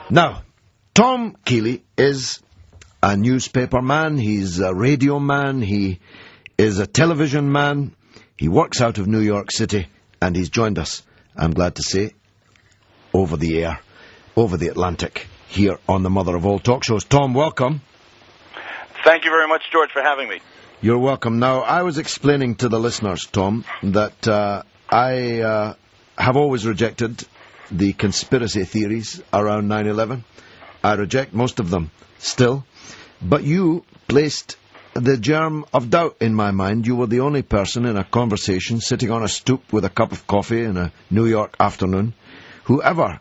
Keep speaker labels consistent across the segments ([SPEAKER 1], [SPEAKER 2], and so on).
[SPEAKER 1] Now, Tom Keeley is a newspaper man, he's a radio man, he is a television man, he works out of New York City, and he's joined us, I'm glad to say, over the air, over the Atlantic, here on the mother of all talk shows. Tom, welcome.
[SPEAKER 2] Thank you very much, George, for having me.
[SPEAKER 1] You're welcome. Now, I was explaining to the listeners, Tom, that I have always rejected the conspiracy theories around 9/11. I reject most of them still. But you placed the germ of doubt in my mind. You were the only person in a conversation sitting on a stoop with a cup of coffee in a New York afternoon who ever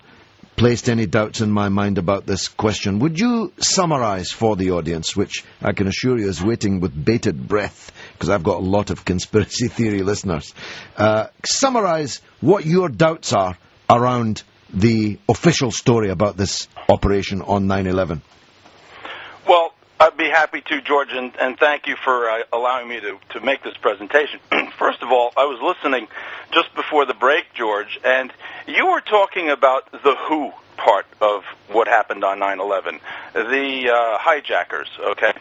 [SPEAKER 1] placed any doubts in my mind about this question. Would you summarize for the audience, which I can assure you is waiting with bated breath, because I've got a lot of conspiracy theory listeners, summarize what your doubts are around the official story about this operation on 9/11?
[SPEAKER 2] Well, I'd be happy to, George, and thank you for allowing me to make this presentation. First of all, I was listening just before the break, George, and you were talking about the who part of what happened on 9/11, the hijackers, okay?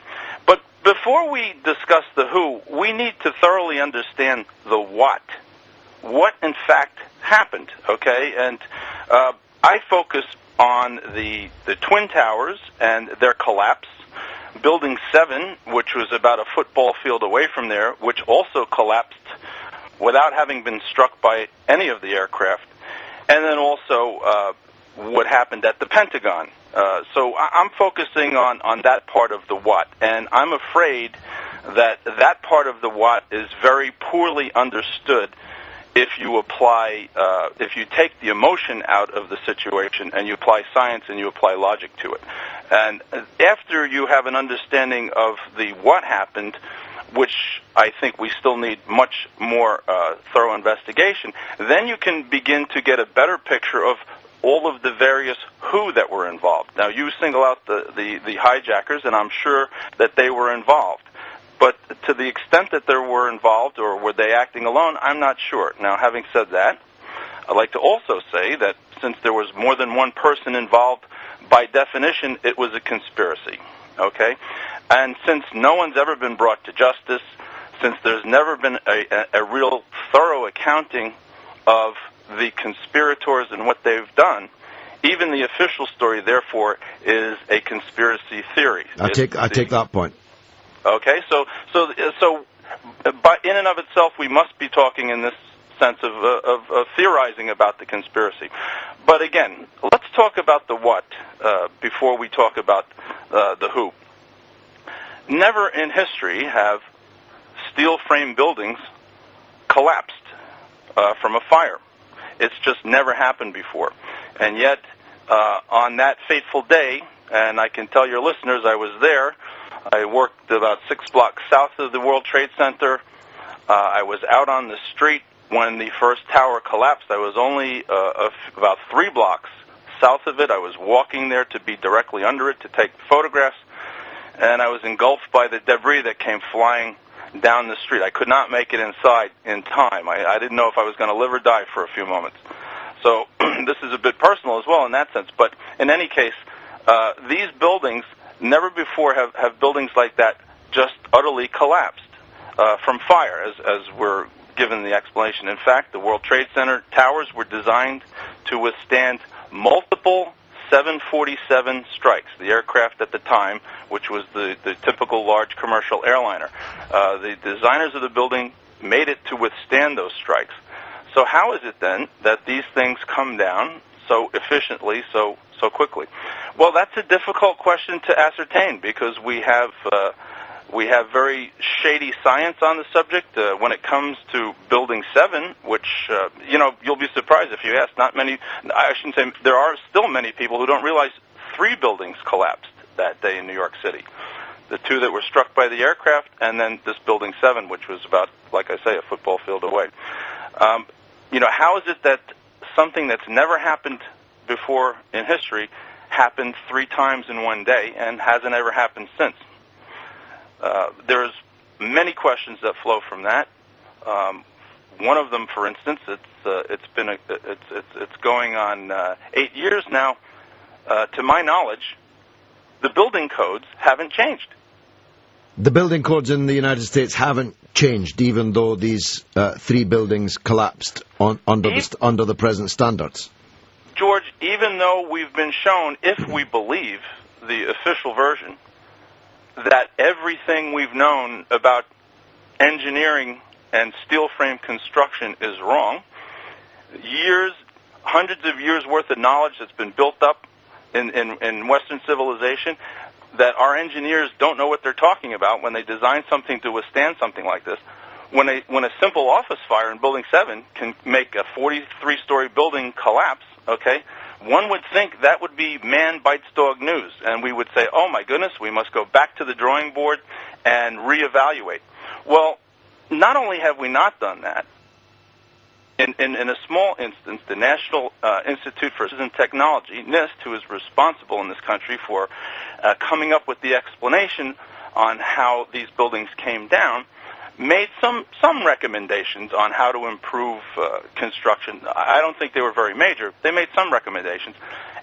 [SPEAKER 2] But before we discuss the who, we need to thoroughly understand the what in fact happened, okay? And I focus on the Twin Towers and their collapse, Building 7, which was about a football field away from there, which also collapsed without having been struck by any of the aircraft, and then also what happened at the Pentagon. So I'm focusing on that part of the what, and I'm afraid that part of the what is very poorly understood if you apply, if you take the emotion out of the situation and you apply science and you apply logic to it. And after you have an understanding of the what happened, which I think we still need much more thorough investigation, then you can begin to get a better picture of all of the various who that were involved. Now, you single out the hijackers, and I'm sure that they were involved. But to the extent that they were involved, or were they acting alone, I'm not sure. Now, having said that, I'd like to also say that since there was more than one person involved, by definition, it was a conspiracy, okay? And since no one's ever been brought to justice, since there's never been a real thorough accounting of the conspirators and what they've done, even the official story, therefore, is a conspiracy theory.
[SPEAKER 1] I take that point.
[SPEAKER 2] Okay, so by in and of itself, we must be talking in this sense of theorizing about the conspiracy. But again, let's talk about the what before we talk about the who. Never in history have steel frame buildings collapsed from a fire. It's just never happened before. And yet, on that fateful day, and I can tell your listeners I was there, I worked about 6 blocks south of the World Trade Center. I was out on the street when the first tower collapsed. I was only about 3 blocks south of it. I was walking there to be directly under it to take photographs, and I was engulfed by the debris that came flying down the street. I could not make it inside in time. I didn't know if I was going to live or die for a few moments. So this is a bit personal as well in that sense. But in any case, these buildings, never before have buildings like that just utterly collapsed from fire, as we're given the explanation. In fact, the World Trade Center towers were designed to withstand multiple 747 strikes, the aircraft at the time, which was the typical large commercial airliner. The designers of the building made it to withstand those strikes. So how is it then that these things come down so efficiently, so quickly? Well, that's a difficult question to ascertain because we have very shady science on the subject when it comes to Building 7, which, you'll be surprised if you ask. Not many, I shouldn't say, there are still many people who don't realize 3 buildings collapsed that day in New York City. The 2 that were struck by the aircraft, and then this Building 7, which was about, like I say, a football field away. How is it that something that's never happened before in history happened 3 times in one day and hasn't ever happened since? There's many questions that flow from that. One of them, for instance, it's going on 8 years now to my knowledge, the building codes haven't changed.
[SPEAKER 1] The building codes in the United States haven't changed, even though these 3 buildings collapsed under the present standards.
[SPEAKER 2] George, even though we've been shown, if we believe the official version, that everything we've known about engineering and steel frame construction is wrong, hundreds of years worth of knowledge that's been built up in Western civilization, that our engineers don't know what they're talking about when they design something to withstand something like this. When a simple office fire in Building 7 can make a 43-story building collapse, okay, one would think that would be man bites dog news, and we would say, oh my goodness, we must go back to the drawing board and reevaluate. Well, not only have we not done that, in a small instance, the National Institute for Science and Technology, NIST, who is responsible in this country for coming up with the explanation on how these buildings came down, made some recommendations on how to improve construction. I don't think they were very major. They made some recommendations,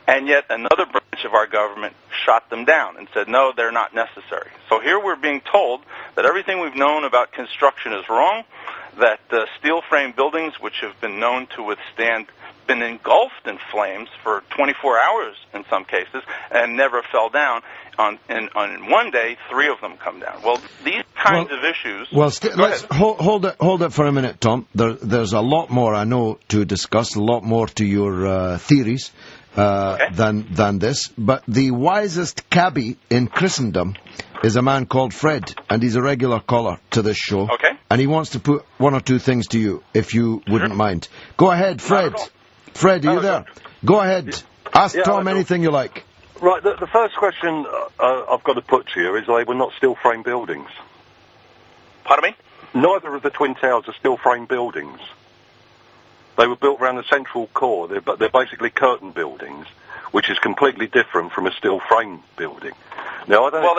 [SPEAKER 2] and yet another branch of our government shot them down and said, no, they're not necessary. So here we're being told that everything we've known about construction is wrong, that steel frame buildings, which have been known to withstand, been engulfed in flames for 24 hours in some cases and never fell down. In one day, 3 of them come down. Well, these kinds of issues...
[SPEAKER 1] Well, let's hold it for a minute, Tom. There's a lot more, I know, to discuss, a lot more to your theories than this. But the wisest cabbie in Christendom is a man called Fred, and he's a regular caller to this show.
[SPEAKER 2] Okay.
[SPEAKER 1] And he wants to put 1 or 2 things to you, if you wouldn't mind. Go ahead, Fred. Fred, are you there? Go ahead. Ask Tom anything you like.
[SPEAKER 3] Right, the first question I've got to put to you is they were not steel frame buildings.
[SPEAKER 2] Pardon me?
[SPEAKER 3] Neither of the Twin Towers are steel frame buildings. They were built around the central core, but they're basically curtain buildings, which is completely different from a steel frame building. Now, I don't know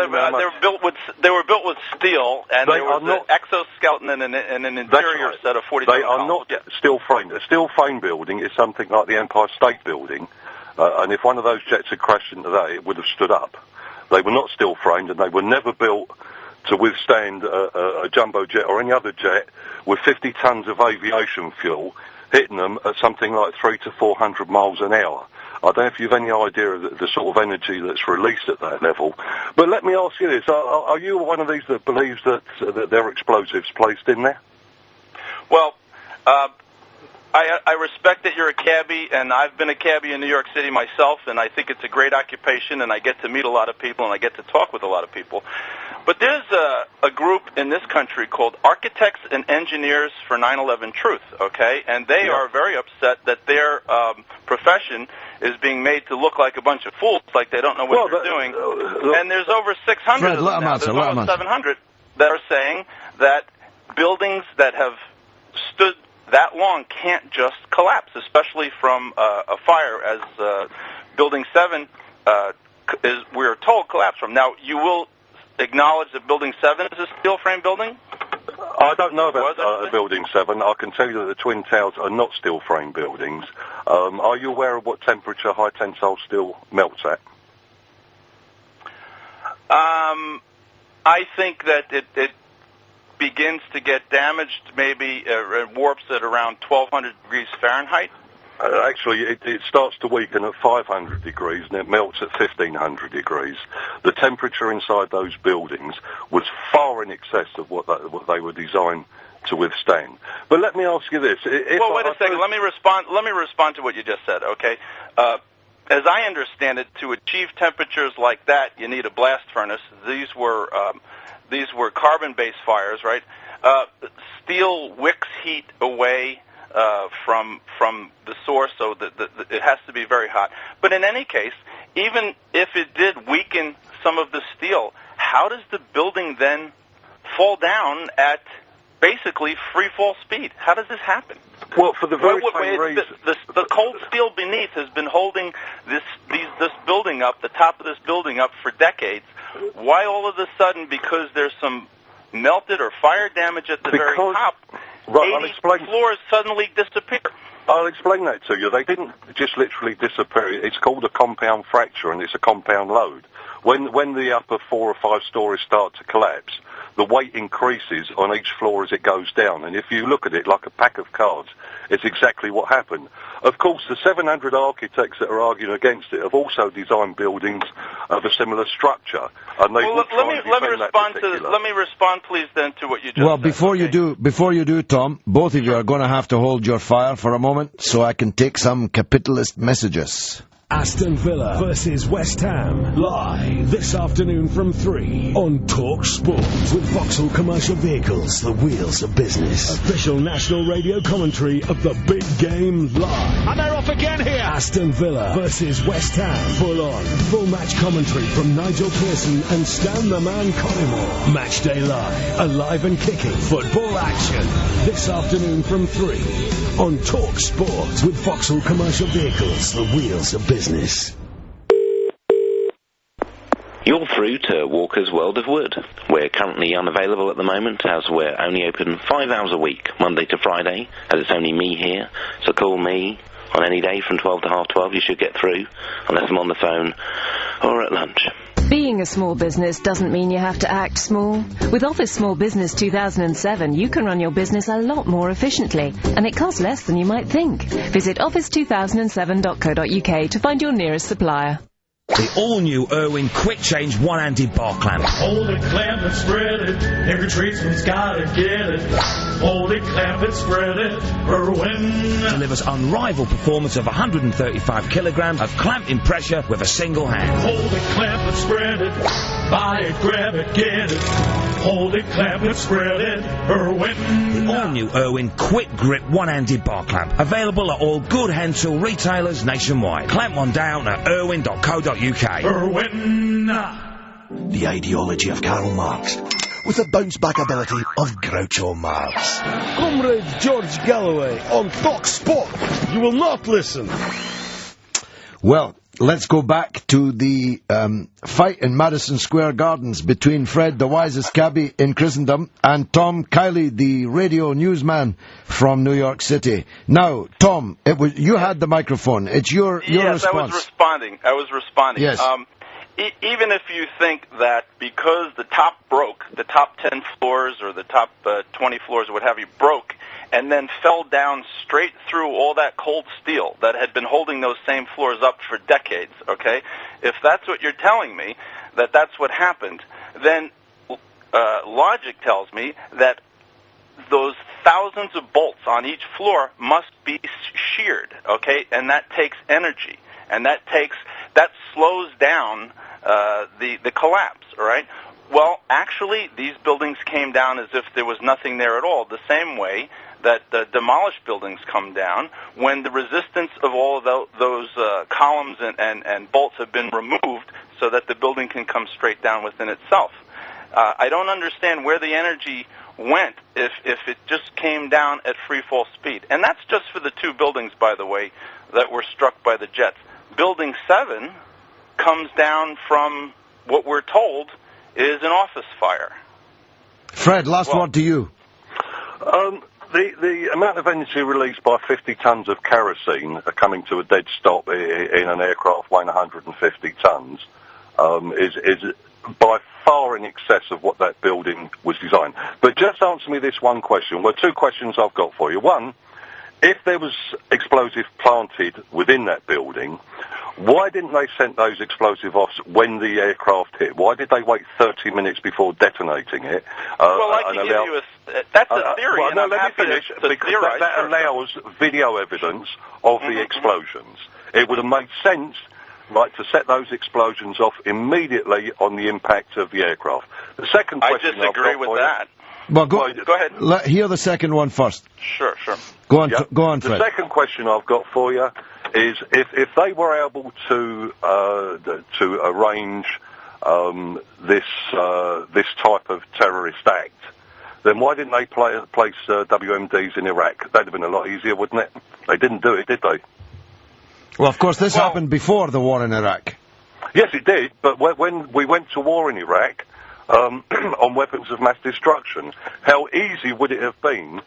[SPEAKER 3] they were built with steel, and there was an exoskeleton and an interior set of 47 They are not steel framed. A steel frame building is something like the Empire State Building, and if one of those jets had crashed into that, it would have stood up. They were not steel framed, and they were never built to withstand a jumbo jet or any other jet with 50 tons of aviation fuel hitting them at something like 300 to 400 miles an hour. I don't know if you've any idea of the sort of energy that's released at that level. But let me ask you this. Are you one of these that believes that there are explosives placed in there?
[SPEAKER 2] Well, I respect that you're a cabbie, and I've been a cabbie in New York City myself, and I think it's a great occupation, and I get to meet a lot of people, and I get to talk with a lot of people. But there's a group in this country called Architects and Engineers for 9/11 Truth, okay? And they are very upset that their profession is being made to look like a bunch of fools, like they don't know what they're doing. And there's over 600 of them now. There's almost 700 that are saying that buildings that have stood that long can't just collapse, especially from a fire, as Building 7 is, we're told, collapsed from. Now, you will acknowledge that Building 7 is a steel frame building?
[SPEAKER 3] I don't know about Building 7. I can tell you that the Twin Towers are not steel frame buildings. Are you aware of what temperature high tensile steel melts at?
[SPEAKER 2] I think that it begins to get damaged, maybe warps at around 1,200 degrees Fahrenheit.
[SPEAKER 3] Actually, it starts to weaken at 500 degrees and it melts at 1,500 degrees. The temperature inside those buildings was far in excess of what they were designed to withstand. But let me ask you this.
[SPEAKER 2] Well, wait a second. Let me respond to what you just said, okay? As I understand it, to achieve temperatures like that, you need a blast furnace. These were carbon-based fires, right? Steel wicks heat away from the source, so that it has to be very hot. But in any case, even if it did weaken some of the steel, how does the building then fall down at basically free fall speed? How does this happen?
[SPEAKER 3] Well, for the very same reason,
[SPEAKER 2] the cold steel beneath has been holding this building up, the top of this building up, for decades. Why all of a sudden, because there's some melted or fire damage at the very top, 80 floors suddenly disappear?
[SPEAKER 3] I'll explain that to you. They didn't just literally disappear. It's called a compound fracture, and it's a compound load. When the upper 4 or 5 stories start to collapse, the weight increases on each floor as it goes down. And if you look at it like a pack of cards, it's exactly what happened. Of course, the 700 architects that are arguing against it have also designed buildings of a similar structure. And they
[SPEAKER 2] let me respond, please, then, to what you just said.
[SPEAKER 1] Well, before you do, Tom, both of you are going to have to hold your fire for a moment so I can take some capitalist messages.
[SPEAKER 4] Aston Villa versus West Ham, live this afternoon from 3 on Talk Sport. With Vauxhall Commercial Vehicles, the wheels of business. Official national radio commentary of the big game live. And they're off again here. Aston Villa versus West Ham, full on. Full match commentary from Nigel Pearson and Stan the Man Collymore. Match day live, alive and kicking football action. This afternoon from 3 on Talk Sport. With Vauxhall Commercial Vehicles, the wheels of business.
[SPEAKER 5] You're through to Walker's World of Wood. We're currently unavailable at the moment, as we're only open 5 hours a week, Monday to Friday, as it's only me here. So call me on any day from 12 to half 12. You should get through, unless I'm on the phone or at lunch.
[SPEAKER 6] Being a small business doesn't mean you have to act small. With Office Small Business 2007, you can run your business a lot more efficiently, and it costs less than you might think. Visit office2007.co.uk to find your nearest supplier.
[SPEAKER 7] The all-new Irwin Quick Change one-handed bar clamp.
[SPEAKER 8] Hold it, clamp it, spread it. Every tradesman's gotta get it. Hold it, clamp it, spread it. Irwin
[SPEAKER 7] Delivers unrivaled performance of 135 kilograms of clamping pressure with a single hand.
[SPEAKER 8] Hold it, clamp it, spread it. Buy it, grab it, get it. Hold it, clamp it, spread it. Irwin.
[SPEAKER 7] The all-new Irwin Quick Grip one-handed bar clamp. Available at all good hand tool retailers nationwide. Clamp one down at irwin.co.uk.
[SPEAKER 8] Irwin.
[SPEAKER 4] The ideology of Karl Marx, with the bounce-back ability of Groucho Marx.
[SPEAKER 9] Comrade George Galloway on Talk Sport. You will not listen.
[SPEAKER 1] Well, let's go back to the fight in Madison Square Gardens between Fred, the wisest cabbie in Christendom, and Tom Kiley, the radio newsman from New York City. Now, Tom, you had the microphone. It's your response.
[SPEAKER 2] Yes, I was responding.
[SPEAKER 1] Yes.
[SPEAKER 2] Even if you think that because the top broke, the top 10 floors or the top 20 floors or what have you broke, and then fell down straight through all that cold steel that had been holding those same floors up for decades, okay? If that's what you're telling me, that that's what happened, then logic tells me that those thousands of bolts on each floor must be sheared, okay? And that takes energy, and that slows down the collapse, all right? Well, actually, these buildings came down as if there was nothing there at all, the same way that the demolished buildings come down when the resistance of all of those columns and bolts have been removed so that the building can come straight down within itself. I don't understand where the energy went if it just came down at free fall speed. And that's just for the 2 buildings, by the way, that were struck by the jets. Building 7 comes down from what we're told is an office fire.
[SPEAKER 1] Fred, last word to you.
[SPEAKER 3] The amount of energy released by 50 tons of kerosene coming to a dead stop in an aircraft weighing 150 tons is by far in excess of what that building was designed. But just answer me this one question. Well, 2 questions I've got for you. One, if there was explosive planted within that building, why didn't they send those explosive off when the aircraft hit? Why did they wait 30 minutes before detonating it?
[SPEAKER 2] Well, I can give you that's a theory, and I'm happy to
[SPEAKER 3] because that allows video evidence of the explosions. It would have made sense, right, to set those explosions off immediately on the impact of the aircraft. The second question
[SPEAKER 2] I disagree with that.
[SPEAKER 1] Well, go
[SPEAKER 2] ahead.
[SPEAKER 1] Hear the second one first.
[SPEAKER 2] Sure.
[SPEAKER 1] Go on, Fred.
[SPEAKER 3] The second question I've got for you is if they were able to arrange this type of terrorist act, then why didn't they place WMDs in Iraq? That'd have been a lot easier, wouldn't it? They didn't do it, did they?
[SPEAKER 1] Well, of course, this happened before the war in Iraq.
[SPEAKER 3] Yes, it did, but when we went to war in Iraq on weapons of mass destruction, how easy would it have been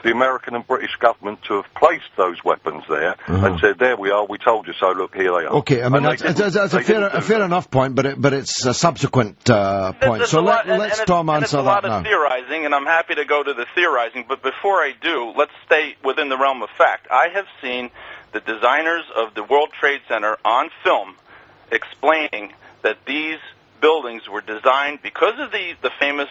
[SPEAKER 3] the American and British government to have placed those weapons there and said, there we are, we told you so, look, here they are.
[SPEAKER 1] Okay, I mean, that's a fair enough point, but it's a subsequent point. So let's Tom answer that now.
[SPEAKER 2] It's a lot of theorizing, and I'm happy to go to the theorizing, but before I do, let's stay within the realm of fact. I have seen the designers of the World Trade Center on film explaining that these buildings were designed because of the famous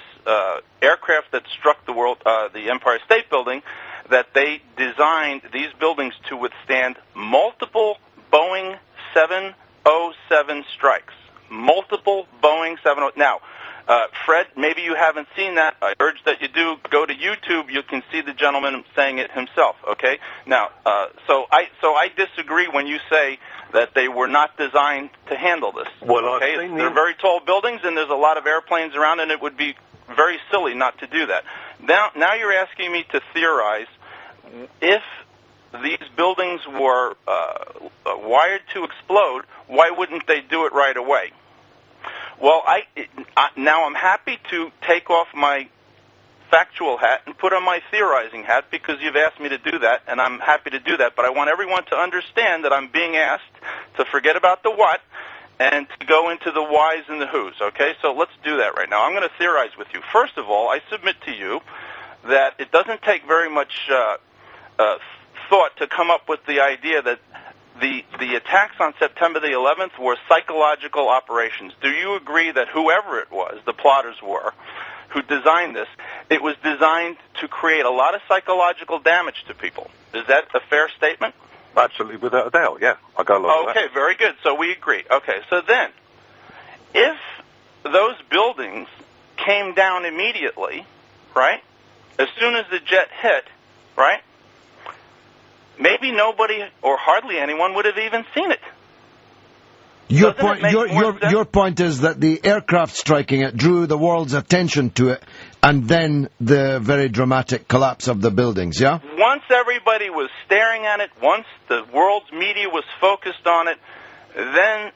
[SPEAKER 2] aircraft that struck the Empire State Building, that they designed these buildings to withstand multiple Boeing 707 strikes. Multiple Boeing 707. Now, Fred, maybe you haven't seen that. I urge that you do. Go to YouTube. You can see the gentleman saying it himself. Okay. Now, so I disagree when you say that they were not designed to handle this.
[SPEAKER 3] Well,
[SPEAKER 2] okay, they're very tall buildings, and there's a lot of airplanes around, and it would be very silly not to do that. Now you're asking me to theorize if these buildings were wired to explode, why wouldn't they do it right away? Well, now I'm happy to take off my factual hat and put on my theorizing hat because you've asked me to do that, and I'm happy to do that. But I want everyone to understand that I'm being asked to forget about the what and to go into the whys and the whos, okay? So let's do that right now. I'm going to theorize with you. First of all, I submit to you that it doesn't take very much thought to come up with the idea that the attacks on September the 11th were psychological operations. Do you agree that whoever it was, the plotters were, who designed this, it was designed to create a lot of psychological damage to people? Is that a fair statement?
[SPEAKER 3] Absolutely, without a doubt, yeah. I go along with that.
[SPEAKER 2] Okay, very good. So we agree. Okay, so then, if those buildings came down immediately, right, as soon as the jet hit, right, maybe nobody or hardly anyone would have even seen it.
[SPEAKER 1] Your point is that the aircraft striking it drew the world's attention to it, and then the very dramatic collapse of the buildings, yeah?
[SPEAKER 2] Once everybody was staring at it, once the world's media was focused on it, then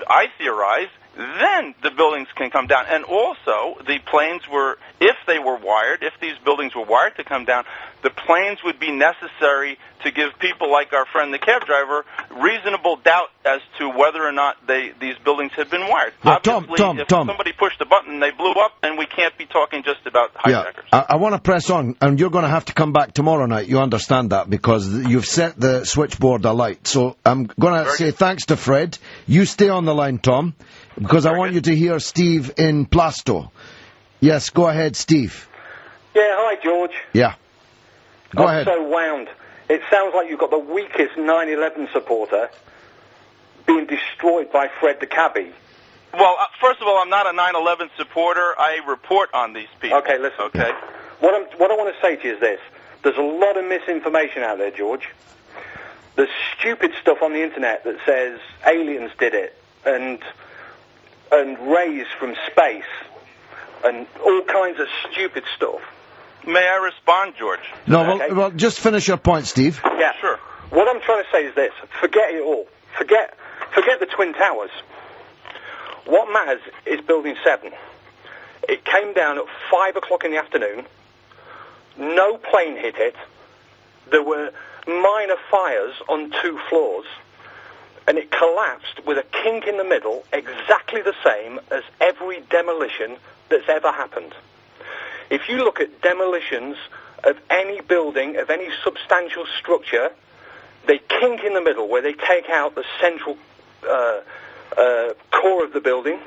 [SPEAKER 2] I theorize, then the buildings can come down. And also, the planes were, if they were wired, if these buildings were wired to come down, the planes would be necessary to give people like our friend the cab driver reasonable doubt as to whether or not these buildings had been wired.
[SPEAKER 1] Now,
[SPEAKER 2] Obviously, if somebody pushed a button and they blew up, then we can't be talking just about hijackers.
[SPEAKER 1] Yeah, I want to press on, and you're going to have to come back tomorrow night. You understand that, because you've set the switchboard alight. So I'm going to say thanks to Fred. You stay on the line, Tom, because I want you to hear Steve in Plasto. Yes, go ahead, Steve.
[SPEAKER 10] Yeah, hi, George.
[SPEAKER 1] Yeah. Go ahead.
[SPEAKER 10] I'm so wound. It sounds like you've got the weakest 9/11 supporter being destroyed by Fred the cabbie.
[SPEAKER 2] Well, first of all, I'm not a 9/11 supporter. I report on these people.
[SPEAKER 10] Okay, listen.
[SPEAKER 2] Okay.
[SPEAKER 10] What I want to say to you is this. There's a lot of misinformation out there, George. There's stupid stuff on the internet that says aliens did it, and rays from space, and all kinds of stupid stuff.
[SPEAKER 2] May I respond, George?
[SPEAKER 1] No,
[SPEAKER 10] Okay.
[SPEAKER 1] well, just finish your point, Steve.
[SPEAKER 10] Yeah,
[SPEAKER 2] sure.
[SPEAKER 10] What I'm trying to say is this. Forget it all. Forget the Twin Towers. What matters is Building 7. It came down at 5 o'clock in the afternoon. No plane hit it. There were minor fires on 2 floors. And it collapsed with a kink in the middle, exactly the same as every demolition that's ever happened. If you look at demolitions of any building, of any substantial structure, they kink in the middle where they take out the central core of the building,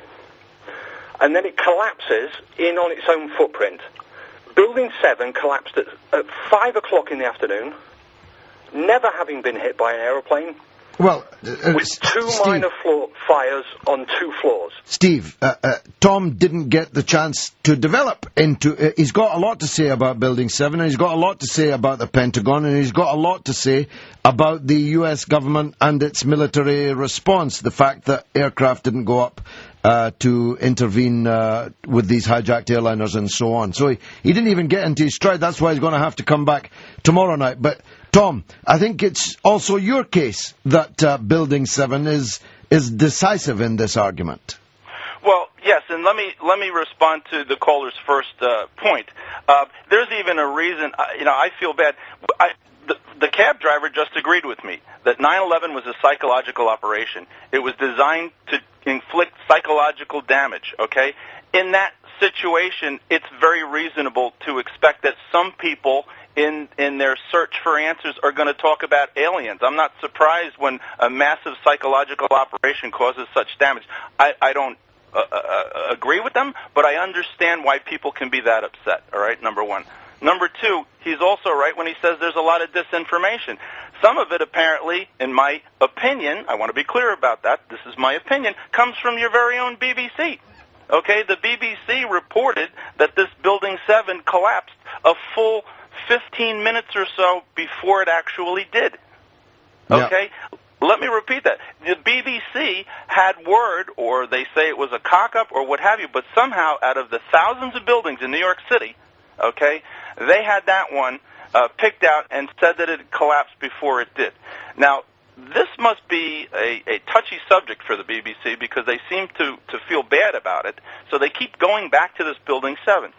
[SPEAKER 10] and then it collapses in on its own footprint. Building 7 collapsed at 5 o'clock in the afternoon, never having been hit by an aeroplane.
[SPEAKER 1] Well,
[SPEAKER 10] with 2 minor fires on 2 floors.
[SPEAKER 1] Steve, Tom didn't get the chance to develop into... he's got a lot to say about Building 7, and he's got a lot to say about the Pentagon, and he's got a lot to say about the U.S. government and its military response, the fact that aircraft didn't go up to intervene with these hijacked airliners and so on. So he didn't even get into his stride. That's why he's going to have to come back tomorrow night. But Tom, I think it's also your case that Building 7 is decisive in this argument.
[SPEAKER 2] Well, yes, and let me respond to the caller's first point. There's even a reason. I feel bad. The cab driver just agreed with me that 9/11 was a psychological operation. It was designed to inflict psychological damage. Okay, in that situation, it's very reasonable to expect that some people in their search for answers are going to talk about aliens. I'm not surprised when a massive psychological operation causes such damage. I don't agree with them, but I understand why people can be that upset, all right, number one. Number two, he's also right when he says there's a lot of disinformation. Some of it, apparently, in my opinion, I want to be clear about that, this is my opinion, comes from your very own BBC. Okay, the BBC reported that this Building 7 collapsed a full 15 minutes or so before it actually did. Okay? Yeah. Let me repeat that. The BBC had word, or they say it was a cock-up or what have you, but somehow out of the thousands of buildings in New York City, okay, they had that one picked out and said that it collapsed before it did. Now, this must be a touchy subject for the BBC because they seem to feel bad about it, so they keep going back to this Building 7.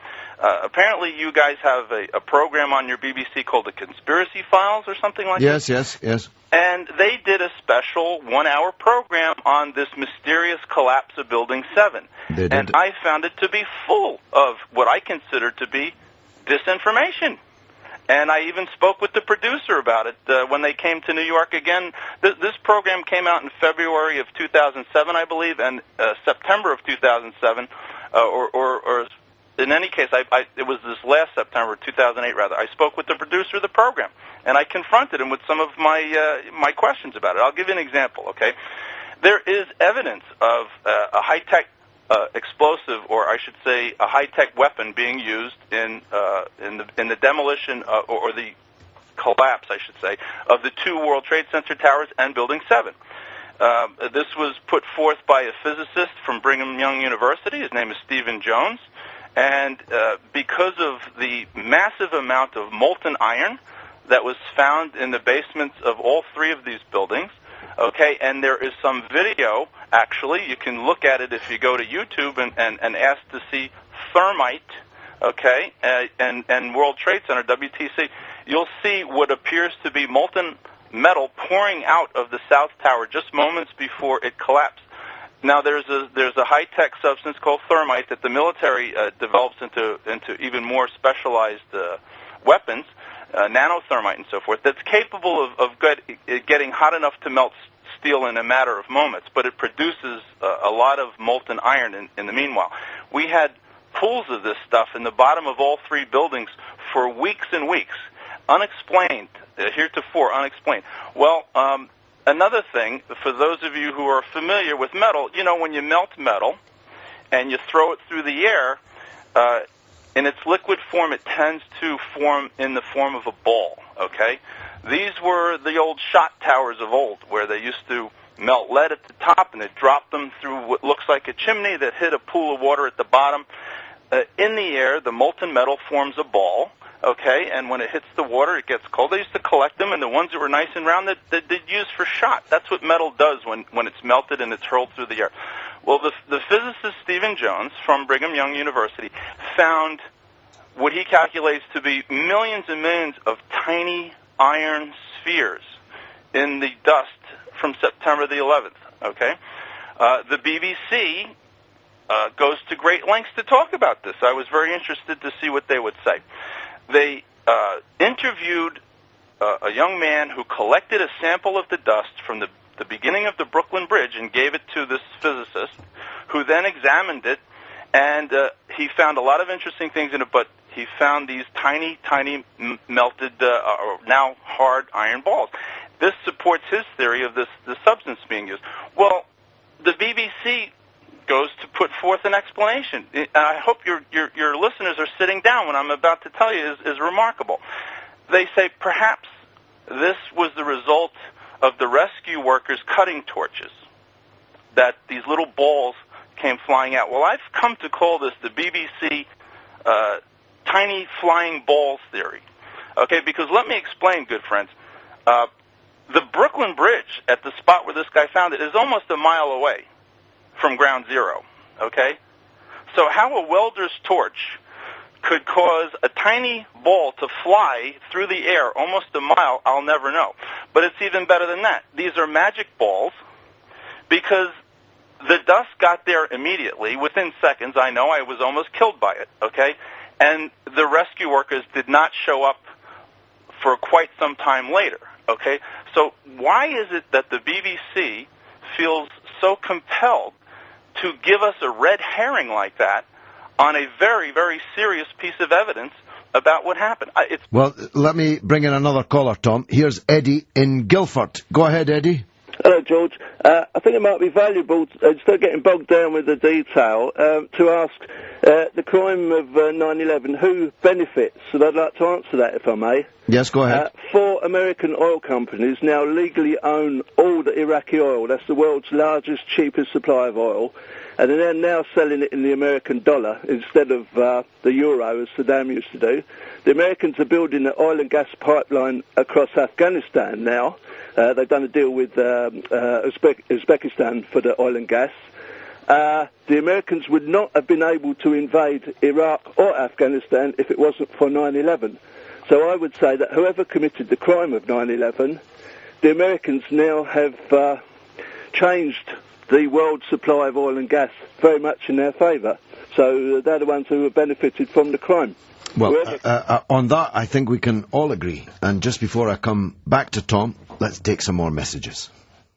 [SPEAKER 2] Apparently you guys have a program on your BBC called The Conspiracy Files or something like that?
[SPEAKER 1] Yes.
[SPEAKER 2] And they did a special 1-hour program on this mysterious collapse of Building 7.
[SPEAKER 1] They did.
[SPEAKER 2] And I found it to be full of what I consider to be disinformation. And I even spoke with the producer about it when they came to New York again. This program came out in February of 2007, I believe, and September of 2007, or in any case, it was this last September, 2008, rather. I spoke with the producer of the program, and I confronted him with some of my questions about it. I'll give you an example, okay? There is evidence of a high-tech explosive, or I should say a high-tech weapon being used in the demolition or the collapse, I should say, of the 2 World Trade Center towers and Building 7. This was put forth by a physicist from Brigham Young University. His name is Stephen Jones. And because of the massive amount of molten iron that was found in the basements of all 3 of these buildings, okay, and there is some video, actually, you can look at it if you go to YouTube and ask to see thermite, okay, and World Trade Center, WTC, you'll see what appears to be molten metal pouring out of the South Tower just moments before it collapsed. Now, there's a high-tech substance called thermite that the military develops into even more specialized weapons, nanothermite and so forth, that's capable of getting hot enough to melt steel in a matter of moments, but it produces a lot of molten iron in the meanwhile. We had pools of this stuff in the bottom of all 3 buildings for weeks and weeks, unexplained, heretofore unexplained. Well, another thing, for those of you who are familiar with metal, you know when you melt metal and you throw it through the air, in its liquid form it tends to form in the form of a ball, okay? These were the old shot towers of old where they used to melt lead at the top and they dropped them through what looks like a chimney that hit a pool of water at the bottom. In the air, the molten metal forms a ball. Okay, and when it hits the water, it gets cold. They used to collect them, and the ones that were nice and round, they'd use for shot. That's what metal does when it's melted and it's hurled through the air. Well, the physicist Stephen Jones from Brigham Young University found what he calculates to be millions and millions of tiny iron spheres in the dust from September the 11th, okay? The BBC goes to great lengths to talk about this. I was very interested to see what they would say. They interviewed a young man who collected a sample of the dust from the beginning of the Brooklyn Bridge and gave it to this physicist, who then examined it, and he found a lot of interesting things in it, but he found these tiny, tiny melted, now hard iron balls. This supports his theory of this substance being used. Well, the BBC goes to put forth an explanation. I hope your listeners are sitting down when I'm about to tell you is remarkable. They say perhaps this was the result of the rescue workers' cutting torches, that these little balls came flying out. Well, I've come to call this the BBC tiny flying balls theory. Okay, because let me explain, good friends. The Brooklyn Bridge, at the spot where this guy found it, is almost a mile away from ground zero. okay? So how a welder's torch could cause a tiny ball to fly through the air almost a mile, I'll never know. But it's even better than that. These are magic balls because the dust got there immediately. Within seconds, I know I was almost killed by it, okay? And the rescue workers did not show up for quite some time later, okay? So why is it that the BBC feels so compelled to give us a red herring like that on a very, very serious piece of evidence about what happened?
[SPEAKER 1] Well, let me bring in another caller, Tom. Here's Eddie in Guildford. Go ahead, Eddie.
[SPEAKER 11] Hello, George. I think it might be valuable, instead of getting bogged down with the detail, to ask the crime of 9/11, who benefits? And I'd like to answer that, if I may.
[SPEAKER 1] Yes, go ahead.
[SPEAKER 11] 4 American oil companies now legally own all the Iraqi oil. That's the world's largest, cheapest supply of oil. And they're now selling it in the American dollar instead of the euro, as Saddam used to do. The Americans are building an oil and gas pipeline across Afghanistan now. They've done a deal with Uzbekistan for the oil and gas. The Americans would not have been able to invade Iraq or Afghanistan if it wasn't for 9/11. So I would say that whoever committed the crime of 9/11, the Americans now have changed the world supply of oil and gas very much in their favour. So they're the ones who have benefited from the crime.
[SPEAKER 1] Well, on that, I think we can all agree. And just before I come back to Tom, let's take some more messages.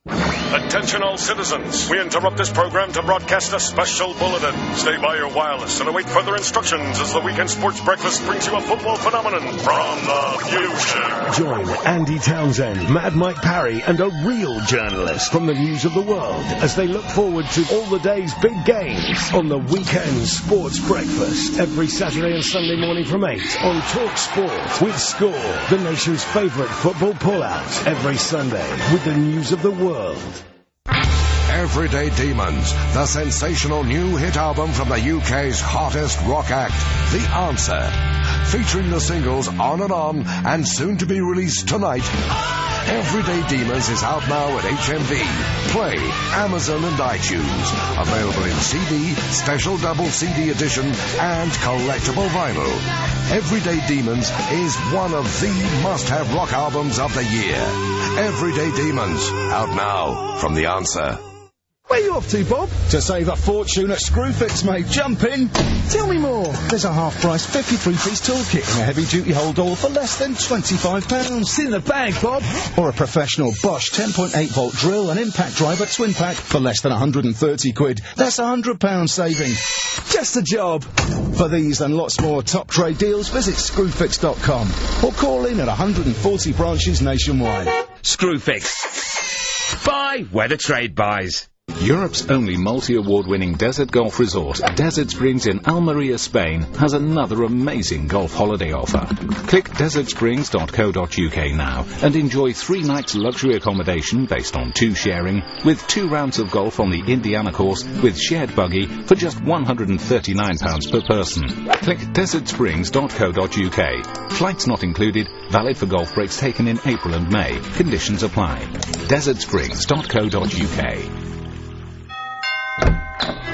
[SPEAKER 12] Attention all citizens. We interrupt this program to broadcast a special bulletin. Stay by your wireless and await further instructions as the Weekend Sports Breakfast brings you a football phenomenon from the future.
[SPEAKER 4] Join Andy Townsend, Mad Mike Parry, and a real journalist from the news of the world as they look forward to all the day's big games on the Weekend Sports Breakfast every Saturday and Sunday morning from 8 on Talk Sport with Score, the nation's favourite football pullout, every Sunday with the news of the world.
[SPEAKER 13] Everyday Demons, the sensational new hit album from the UK's hottest rock act, The Answer. Featuring the singles On and soon to be released tonight. Everyday Demons is out now at HMV, Play, Amazon and iTunes. Available in CD, special double CD edition and collectible vinyl. Everyday Demons is one of the must-have rock albums of the year. Everyday Demons, out now from The Answer.
[SPEAKER 14] Where you off to, Bob? To save a fortune at Screwfix, mate. Jump in. Tell me more. There's a half-price 53-piece toolkit and a heavy-duty hold all for less than £25. It's in the bag, Bob. Or a professional Bosch 10.8-volt drill and impact driver twin pack for less than £130. That's £100 saving. Just a job. For these and lots more top trade deals, visit Screwfix.com or call in at 140 branches nationwide.
[SPEAKER 7] Screwfix. Buy where the trade buys.
[SPEAKER 15] Europe's only multi-award-winning desert golf resort, Desert Springs in Almeria, Spain, has another amazing golf holiday offer. Click desertsprings.co.uk now and enjoy 3 nights luxury accommodation based on 2 sharing with 2 rounds of golf on the Indiana course with shared buggy for just £139 per person. Click desertsprings.co.uk. Flights not included, valid for golf breaks taken in April and May. Conditions apply. desertsprings.co.uk.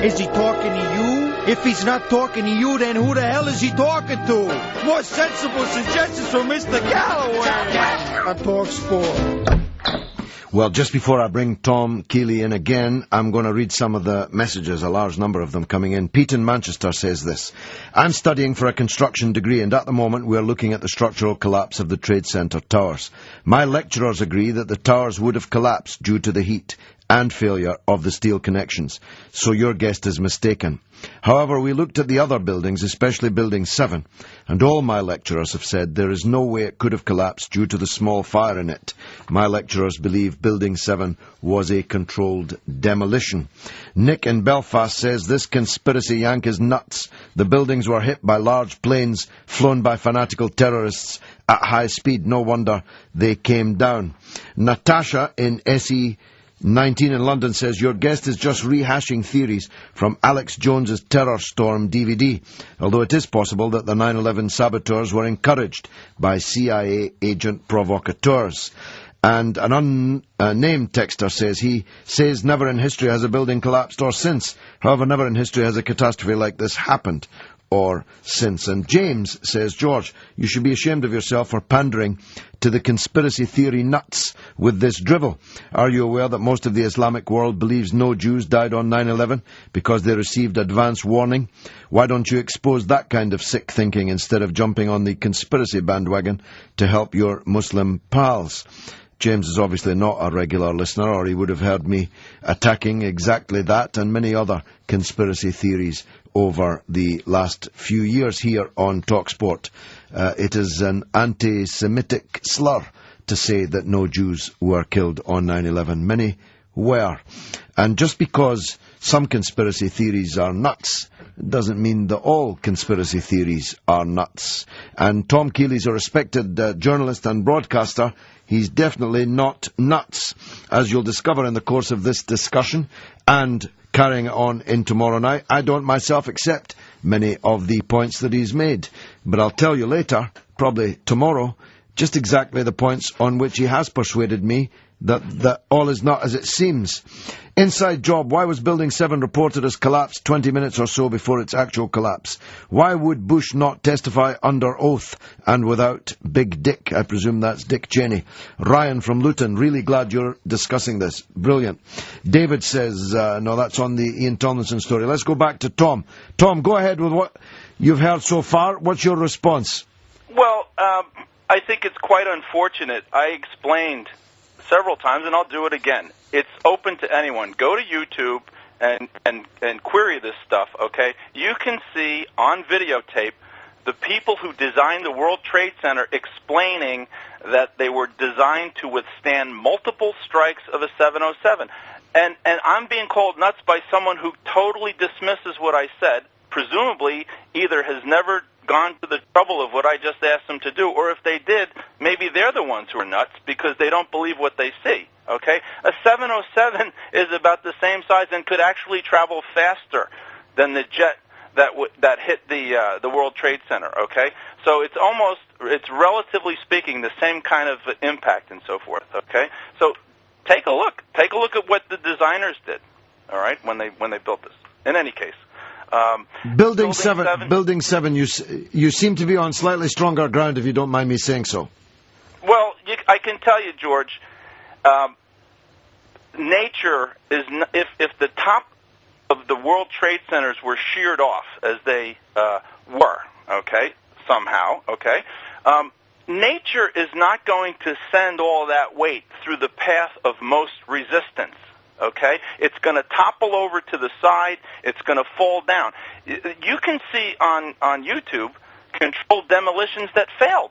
[SPEAKER 16] Is he talking to you? If he's not talking to you, then who the hell is he talking to? More sensible suggestions from Mr. Galloway on Talk Sport.
[SPEAKER 1] Well, just before I bring Tom Keeley in again, I'm going to read some of the messages, a large number of them coming in. Pete in Manchester says this. I'm studying for a construction degree, and at the moment we're looking at the structural collapse of the Trade Centre towers. My lecturers agree that the towers would have collapsed due to the heat and failure of the steel connections, so your guest is mistaken. However, we looked at the other buildings, especially Building 7, and all my lecturers have said there is no way it could have collapsed due to the small fire in it. My lecturers believe Building 7 was a controlled demolition. Nick in Belfast says this conspiracy yank is nuts. The buildings were hit by large planes flown by fanatical terrorists at high speed. No wonder they came down. Natasha in SE 19 in London says, your guest is just rehashing theories from Alex Jones's Terror Storm DVD, although it is possible that the 9/11 saboteurs were encouraged by CIA agent provocateurs. And an unnamed texter says, he says never in history has a building collapsed or since. However, never in history has a catastrophe like this happened or since. And James says, George, you should be ashamed of yourself for pandering to the conspiracy theory nuts with this drivel. Are you aware that most of the Islamic world believes no Jews died on 9/11 because they received advance warning? Why don't you expose that kind of sick thinking instead of jumping on the conspiracy bandwagon to help your Muslim pals? James is obviously not a regular listener, or he would have heard me attacking exactly that and many other conspiracy theories over the last few years here on TalkSport. It is an anti-Semitic slur to say that no Jews were killed on 9/11. Many were. And just because some conspiracy theories are nuts doesn't mean that all conspiracy theories are nuts. And Tom Keeley's a respected journalist and broadcaster. He's definitely not nuts, as you'll discover in the course of this discussion and carrying it on in tomorrow night. I don't myself accept many of the points that he's made, but I'll tell you later, probably tomorrow, just exactly the points on which he has persuaded me that all is not as it seems. Inside job, why was Building 7 reported as collapsed 20 minutes or so before its actual collapse? Why would Bush not testify under oath and without Big Dick? I presume that's Dick Cheney. Ryan from Luton, really glad you're discussing this. Brilliant. David says, no, that's on the Ian Tomlinson story. Let's go back to Tom. Tom, go ahead with what you've heard so far. What's your response?
[SPEAKER 2] Well, I think it's quite unfortunate. I explained several times, and I'll do it again. It's open to anyone. Go to YouTube and query this stuff, okay? You can see on videotape the people who designed the World Trade Center explaining that they were designed to withstand multiple strikes of a 707. And I'm being called nuts by someone who totally dismisses what I said, presumably either has never gone to the trouble of what I just asked them to do, or if they did, maybe they're the ones who are nuts because they don't believe what they see, okay? A 707 is about the same size and could actually travel faster than the jet that hit the World Trade Center, okay? So it's relatively speaking the same kind of impact and so forth, okay? So take a look at what the designers did, all right, when they built this. In any case,
[SPEAKER 1] Building 7, you seem to be on slightly stronger ground, if you don't mind me saying so.
[SPEAKER 2] Well, I can tell you, George, nature is, if the top of the World Trade Centers were sheared off, as they were, okay, somehow, okay, nature is not going to send all that weight through the path of most resistance. Okay? It's going to topple over to the side. It's going to fall down. You can see on YouTube controlled demolitions that failed.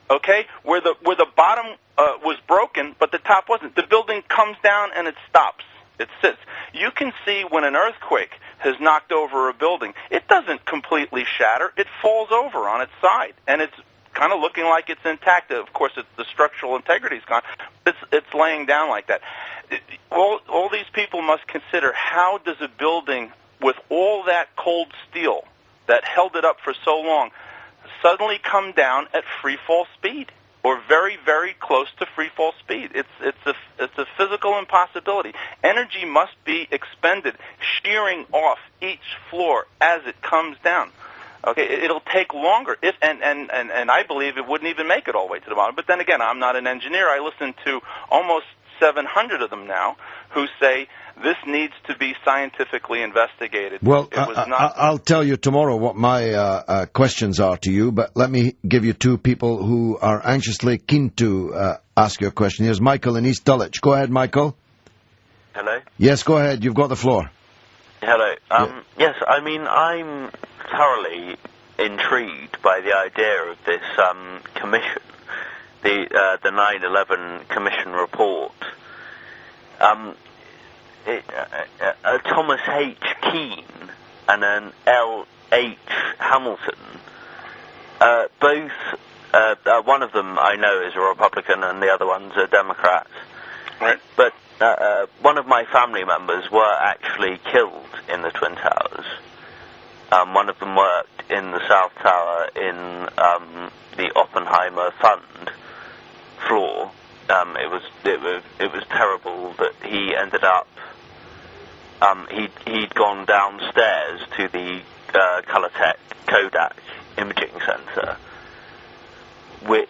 [SPEAKER 2] Okay? Where the bottom was broken, but the top wasn't. The building comes down and it stops. It sits. You can see when an earthquake has knocked over a building, it doesn't completely shatter. It falls over on its side, and it's kind of looking like it's intact. Of course, the structural integrity is gone. It's laying down like that. All these people must consider, how does a building with all that cold steel that held it up for so long suddenly come down at free fall speed, or very, very close to free fall speed? It's a physical impossibility. Energy must be expended, shearing off each floor as it comes down. Okay, it'll take longer, and I believe it wouldn't even make it all the way to the bottom. But then again, I'm not an engineer. I listen to almost 700 of them now who say this needs to be scientifically investigated.
[SPEAKER 1] Well, I'll tell you tomorrow what my questions are to you, but let me give you two people who are anxiously keen to ask you a question. Here's Michael in East Dulwich. Go ahead, Michael.
[SPEAKER 17] Hello?
[SPEAKER 1] Yes, go ahead. You've got the floor.
[SPEAKER 17] Hello. Yes, I mean, I'm thoroughly intrigued by the idea of this commission, the 9/11 Commission report. Thomas H. Keane and an L.H. Hamilton, both, one of them I know is a Republican and the other one's a Democrat.
[SPEAKER 2] Right.
[SPEAKER 17] But one of my family members were actually killed in the Twin Towers. One of them worked in the South Tower in the Oppenheimer Fund floor, it was terrible that he ended up. He'd gone downstairs to the Colourtech Kodak Imaging Centre, which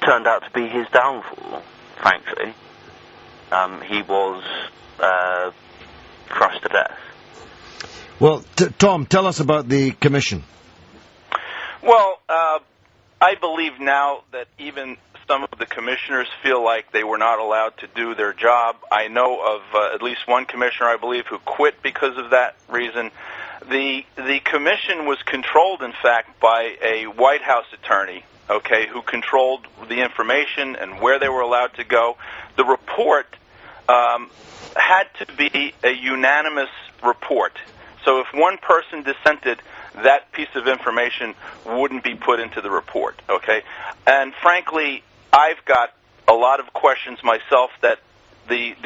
[SPEAKER 17] turned out to be his downfall. Frankly, he was crushed to death.
[SPEAKER 1] Well, Tom, tell us about the commission.
[SPEAKER 2] Well, I believe now that even some of the commissioners feel like they were not allowed to do their job. I know of at least one commissioner, I believe, who quit because of that reason. The commission was controlled, in fact, by a White House attorney, okay, who controlled the information and where they were allowed to go. The report had to be a unanimous report. So if one person dissented, that piece of information wouldn't be put into the report, okay? And frankly, I've got a lot of questions myself that the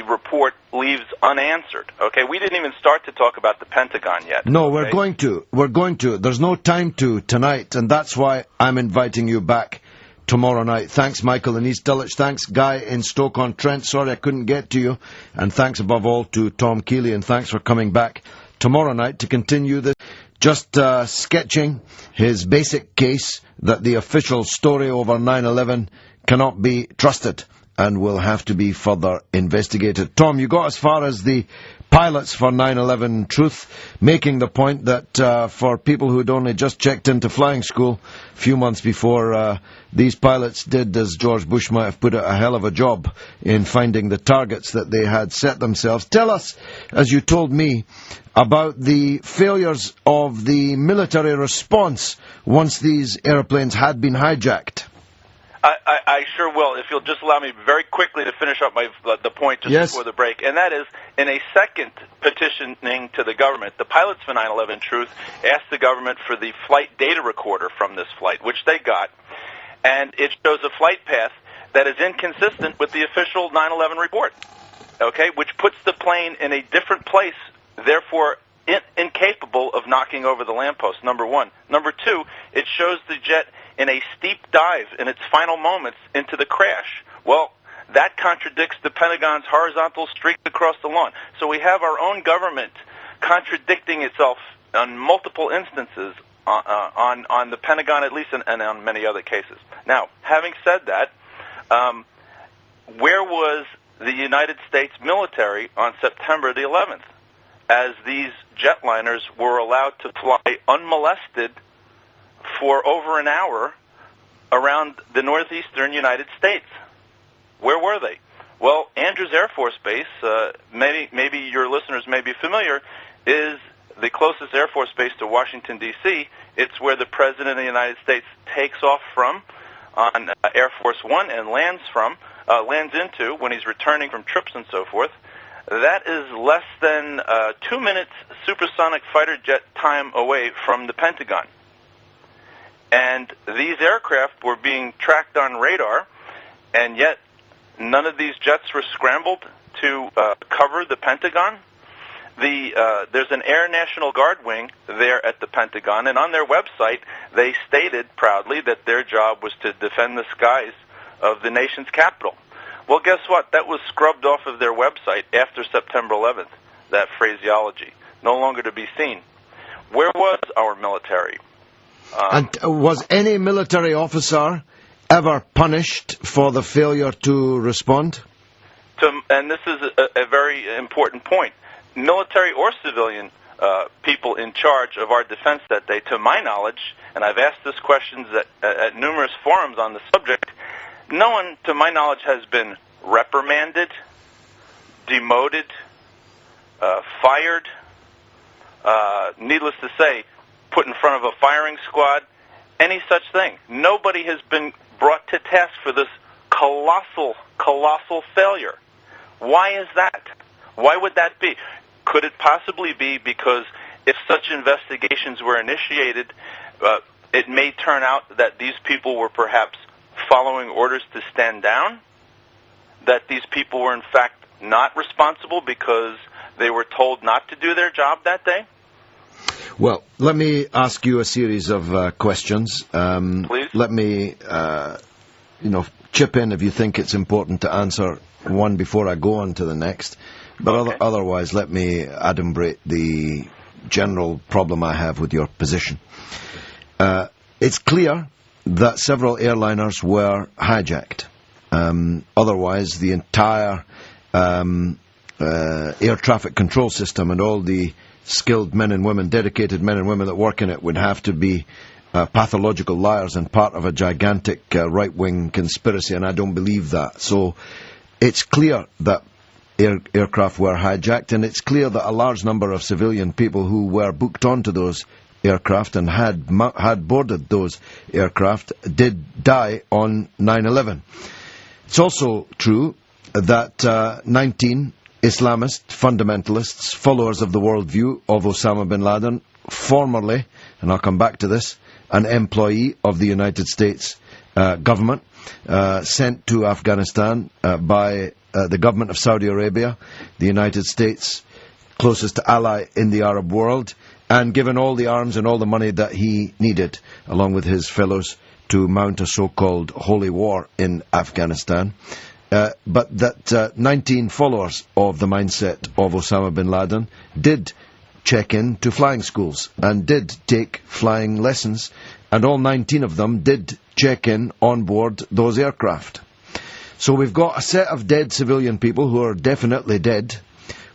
[SPEAKER 2] report leaves unanswered, okay? We didn't even start to talk about the Pentagon yet.
[SPEAKER 1] No, we're going to. We're going to. There's no time to tonight, and that's why I'm inviting you back tomorrow night. Thanks, Michael in East Dulwich. Thanks, Guy in Stoke-on-Trent. Sorry I couldn't get to you. And thanks above all to Tom Keeley, and thanks for coming back tomorrow night to continue this. Just sketching his basic case that the official story over 9/11 cannot be trusted and will have to be further investigated. Tom, you got as far as the pilots for 9/11 Truth, making the point that for people who'd only just checked into flying school a few months before, these pilots did, as George Bush might have put it, a hell of a job in finding the targets that they had set themselves. Tell us, as you told me, about the failures of the military response once these airplanes had been hijacked.
[SPEAKER 2] I sure will, if you'll just allow me very quickly to finish up the point just before the break. And that is, in a second petitioning to the government, the pilots for 9/11 Truth asked the government for the flight data recorder from this flight, which they got. And it shows a flight path that is inconsistent with the official 9/11 report, okay, which puts the plane in a different place, therefore incapable of knocking over the lamppost, number one. Number two, it shows the jet in a steep dive in its final moments into the crash. Well, that contradicts the Pentagon's horizontal streak across the lawn. So we have our own government contradicting itself on multiple instances on the Pentagon at least, and on many other cases. Now, having said that, where was the United States military on September the 11th, as these jetliners were allowed to fly unmolested for over an hour around the northeastern United States? Where were they? Well, Andrews Air Force Base, maybe your listeners may be familiar, is the closest Air Force base to Washington, D.C. It's where the President of the United States takes off from on Air Force One and lands into when he's returning from trips and so forth. That is less than 2 minutes supersonic fighter jet time away from the Pentagon. And these aircraft were being tracked on radar, and yet none of these jets were scrambled to cover the Pentagon. There's an Air National Guard wing there at the Pentagon, and on their website they stated proudly that their job was to defend the skies of the nation's capital. Well, guess what? That was scrubbed off of their website after September 11th, that phraseology. No longer to be seen. Where was our military?
[SPEAKER 1] And was any military officer ever punished for the failure to respond?
[SPEAKER 2] And this is a very important point. Military or civilian people in charge of our defense that day, to my knowledge, and I've asked this question at numerous forums on the subject, no one, to my knowledge, has been reprimanded, demoted, fired, needless to say, put in front of a firing squad, any such thing. Nobody has been brought to task for this colossal failure. Why is that? Why would that be? Could it possibly be because if such investigations were initiated, it may turn out that these people were perhaps following orders to stand down? That these people were in fact not responsible because they were told not to do their job that day?
[SPEAKER 1] Well, let me ask you a series of questions.
[SPEAKER 2] Please.
[SPEAKER 1] Let me chip in if you think it's important to answer one before I go on to the next. But otherwise, let me adumbrate the general problem I have with your position. It's clear that several airliners were hijacked. Otherwise, the entire air traffic control system and all the skilled men and women, dedicated men and women that work in it would have to be pathological liars and part of a gigantic right-wing conspiracy, and I don't believe that. So it's clear that aircraft were hijacked, and it's clear that a large number of civilian people who were booked onto those aircraft and had boarded those aircraft did die on 9/11. It's also true that 19 Islamist fundamentalists, followers of the worldview of Osama bin Laden, formerly, and I'll come back to this, an employee of the United States government, sent to Afghanistan by the government of Saudi Arabia, the United States' closest ally in the Arab world, and given all the arms and all the money that he needed, along with his fellows, to mount a so-called holy war in Afghanistan. But that 19 followers of the mindset of Osama bin Laden did check in to flying schools and did take flying lessons, and all 19 of them did check in on board those aircraft. So we've got a set of dead civilian people who are definitely dead.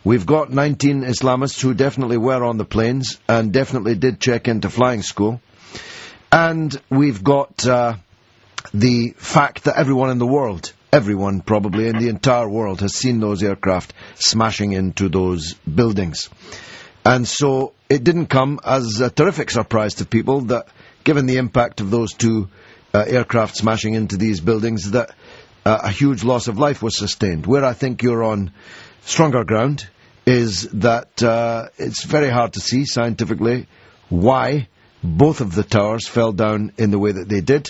[SPEAKER 1] We've got 19 Islamists who definitely were on the planes and definitely did check into flying school. And we've got the fact that everyone in the world, everyone probably in the entire world, has seen those aircraft smashing into those buildings. And so it didn't come as a terrific surprise to people that, given the impact of those two aircraft smashing into these buildings, that a huge loss of life was sustained. Where I think you're on stronger ground is that it's very hard to see scientifically why both of the towers fell down in the way that they did,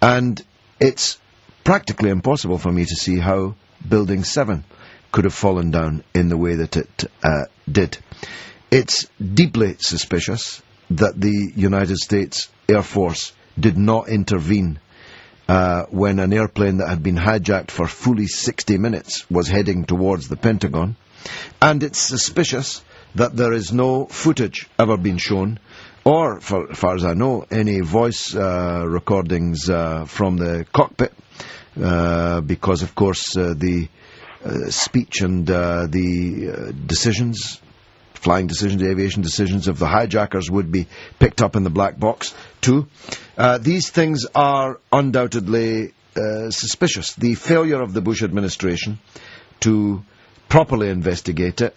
[SPEAKER 1] and it's practically impossible for me to see how Building 7 could have fallen down in the way that it did. It's deeply suspicious that the United States Air Force did not intervene when an airplane that had been hijacked for fully 60 minutes was heading towards the Pentagon, and it's suspicious that there is no footage ever been shown, or, as far as I know, any voice recordings from the cockpit, because, of course, the speech and the decisions, flying decisions, aviation decisions of the hijackers would be picked up in the black box, too. These things are undoubtedly suspicious. The failure of the Bush administration to properly investigate it,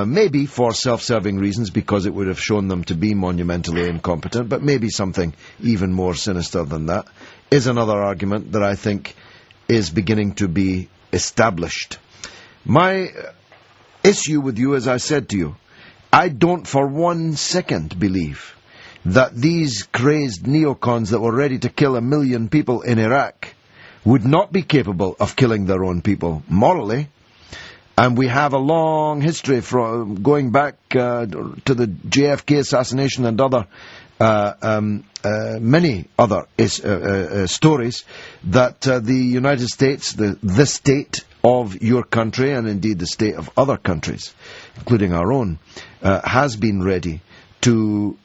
[SPEAKER 1] maybe for self-serving reasons, because it would have shown them to be monumentally incompetent, but maybe something even more sinister than that, is another argument that I think is beginning to be established. My issue with you, as I said to you, I don't for 1 second believe that these crazed neocons that were ready to kill 1 million people in Iraq would not be capable of killing their own people morally. And we have a long history from going back to the JFK assassination and other many other stories that the United States, the state of your country, and indeed the state of other countries, including our own, has been ready to,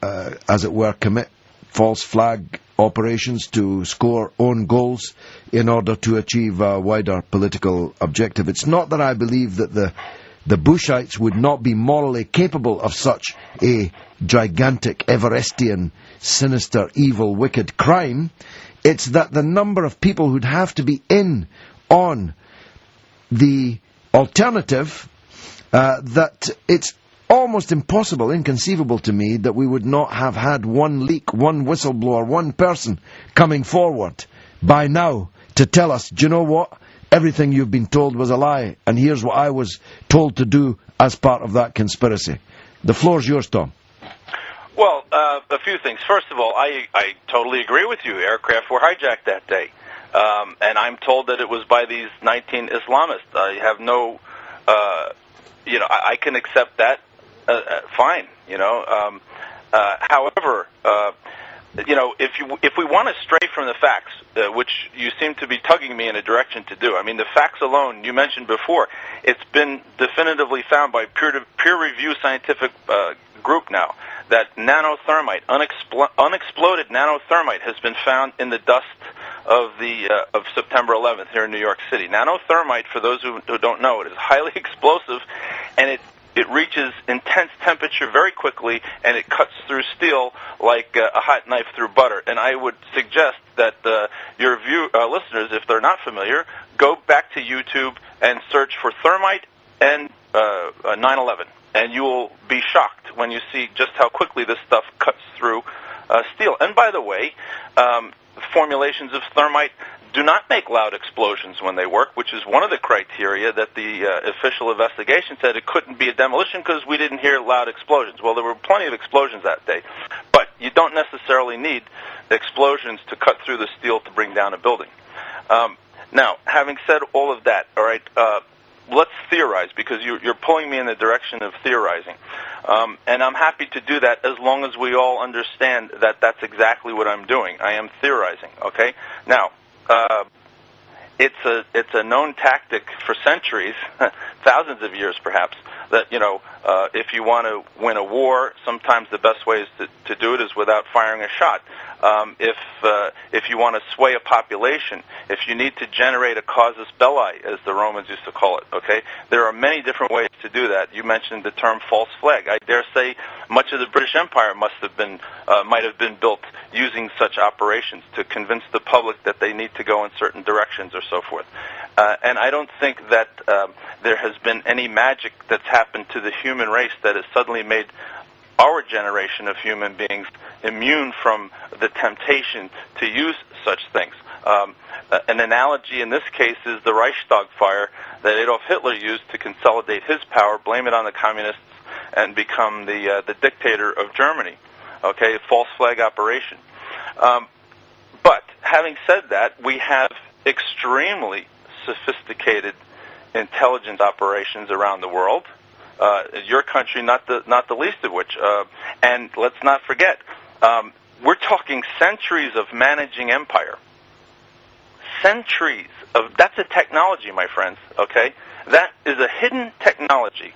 [SPEAKER 1] as it were, commit false flag operations to score own goals in order to achieve a wider political objective. It's not that I believe that the Bushites would not be morally capable of such a gigantic, Everestian, sinister, evil, wicked crime. It's that the number of people who'd have to be in on the alternative, that it's almost impossible, inconceivable to me, that we would not have had one leak, one whistleblower, one person coming forward by now to tell us, do you know what? Everything you've been told was a lie, and here's what I was told to do as part of that conspiracy. The floor's yours, Tom.
[SPEAKER 2] Well, a few things. First of all, I totally agree with you. Aircraft were hijacked that day. And I'm told that it was by these 19 Islamists. I have no, I can accept that. Fine, However, if we want to stray from the facts, which you seem to be tugging me in a direction to do, I mean, the facts alone, you mentioned before, it's been definitively found by peer-reviewed scientific group now that nanothermite, unexploded nanothermite, has been found in the dust of September 11th here in New York City. Nanothermite, for those who don't know, it is highly explosive, and it reaches intense temperature very quickly, and it cuts through steel like a hot knife through butter. And I would suggest that your listeners, if they're not familiar, go back to YouTube and search for thermite and 9/11, and you will be shocked when you see just how quickly this stuff cuts through steel. And by the way, formulations of thermite do not make loud explosions when they work, which is one of the criteria that the official investigation said it couldn't be a demolition because we didn't hear loud explosions. Well, there were plenty of explosions that day, but you don't necessarily need explosions to cut through the steel to bring down a building. Now, having said all of that, all right, let's theorize, because you're pulling me in the direction of theorizing. And I'm happy to do that as long as we all understand that that's exactly what I'm doing. I am theorizing, okay? Now, it's a known tactic for centuries, thousands of years perhaps, that, if you want to win a war, sometimes the best way is to do it is without firing a shot. If you want to sway a population, if you need to generate a casus belli, as the Romans used to call it, okay, there are many different ways to do that. You mentioned the term false flag. I dare say much of the British Empire might have been built using such operations to convince the public that they need to go in certain directions or so forth. And I don't think that there has been any magic that's happened to the human race that has suddenly made our generation of human beings immune from the temptation to use such things. An analogy in this case is the Reichstag fire that Adolf Hitler used to consolidate his power, blame it on the communists, and become the dictator of Germany. Okay, a false flag operation. But having said that, we have extremely sophisticated intelligence operations around the world. Your country, not the least of which. And let's not forget, we're talking centuries of managing empire. Centuries of, that's a technology, my friends, okay? That is a hidden technology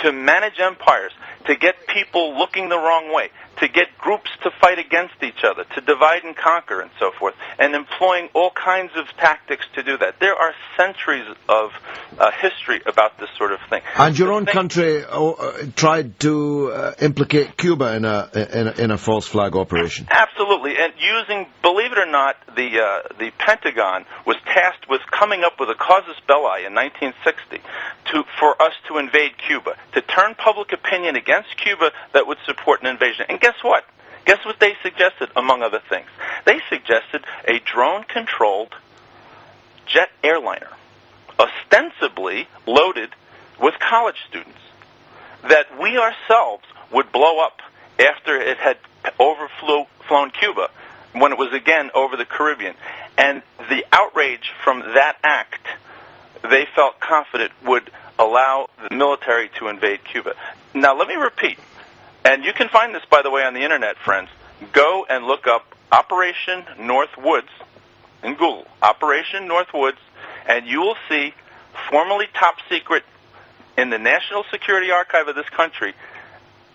[SPEAKER 2] to manage empires, to get people looking the wrong way, to get groups to fight against each other, to divide and conquer and so forth, and employing all kinds of tactics to do that. There are centuries of history about this sort of thing.
[SPEAKER 1] And your own country tried to implicate Cuba in a false flag operation.
[SPEAKER 2] Absolutely, and using, believe it or not, the Pentagon was tasked with coming up with a casus belli in 1960 for us to invade Cuba, to turn public opinion against Cuba that would support an invasion. And guess what? Guess what they suggested, among other things? They suggested a drone-controlled jet airliner, ostensibly loaded with college students, that we ourselves would blow up after it had overflown Cuba, when it was again over the Caribbean. And the outrage from that act, they felt confident would allow the military to invade Cuba. Now, let me repeat, and you can find this, by the way, on the internet, friends. Go and look up Operation North Woods in Google, Operation North Woods, and you will see, formerly top secret in the National Security Archive of this country,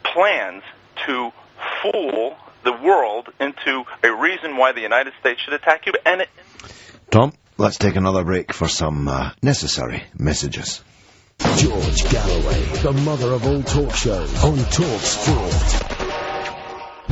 [SPEAKER 2] plans to fool the world into a reason why the United States should attack Cuba. And
[SPEAKER 1] Tom, let's take another break for some necessary messages.
[SPEAKER 4] George Galloway, the mother of all talk shows, on Talk Sport.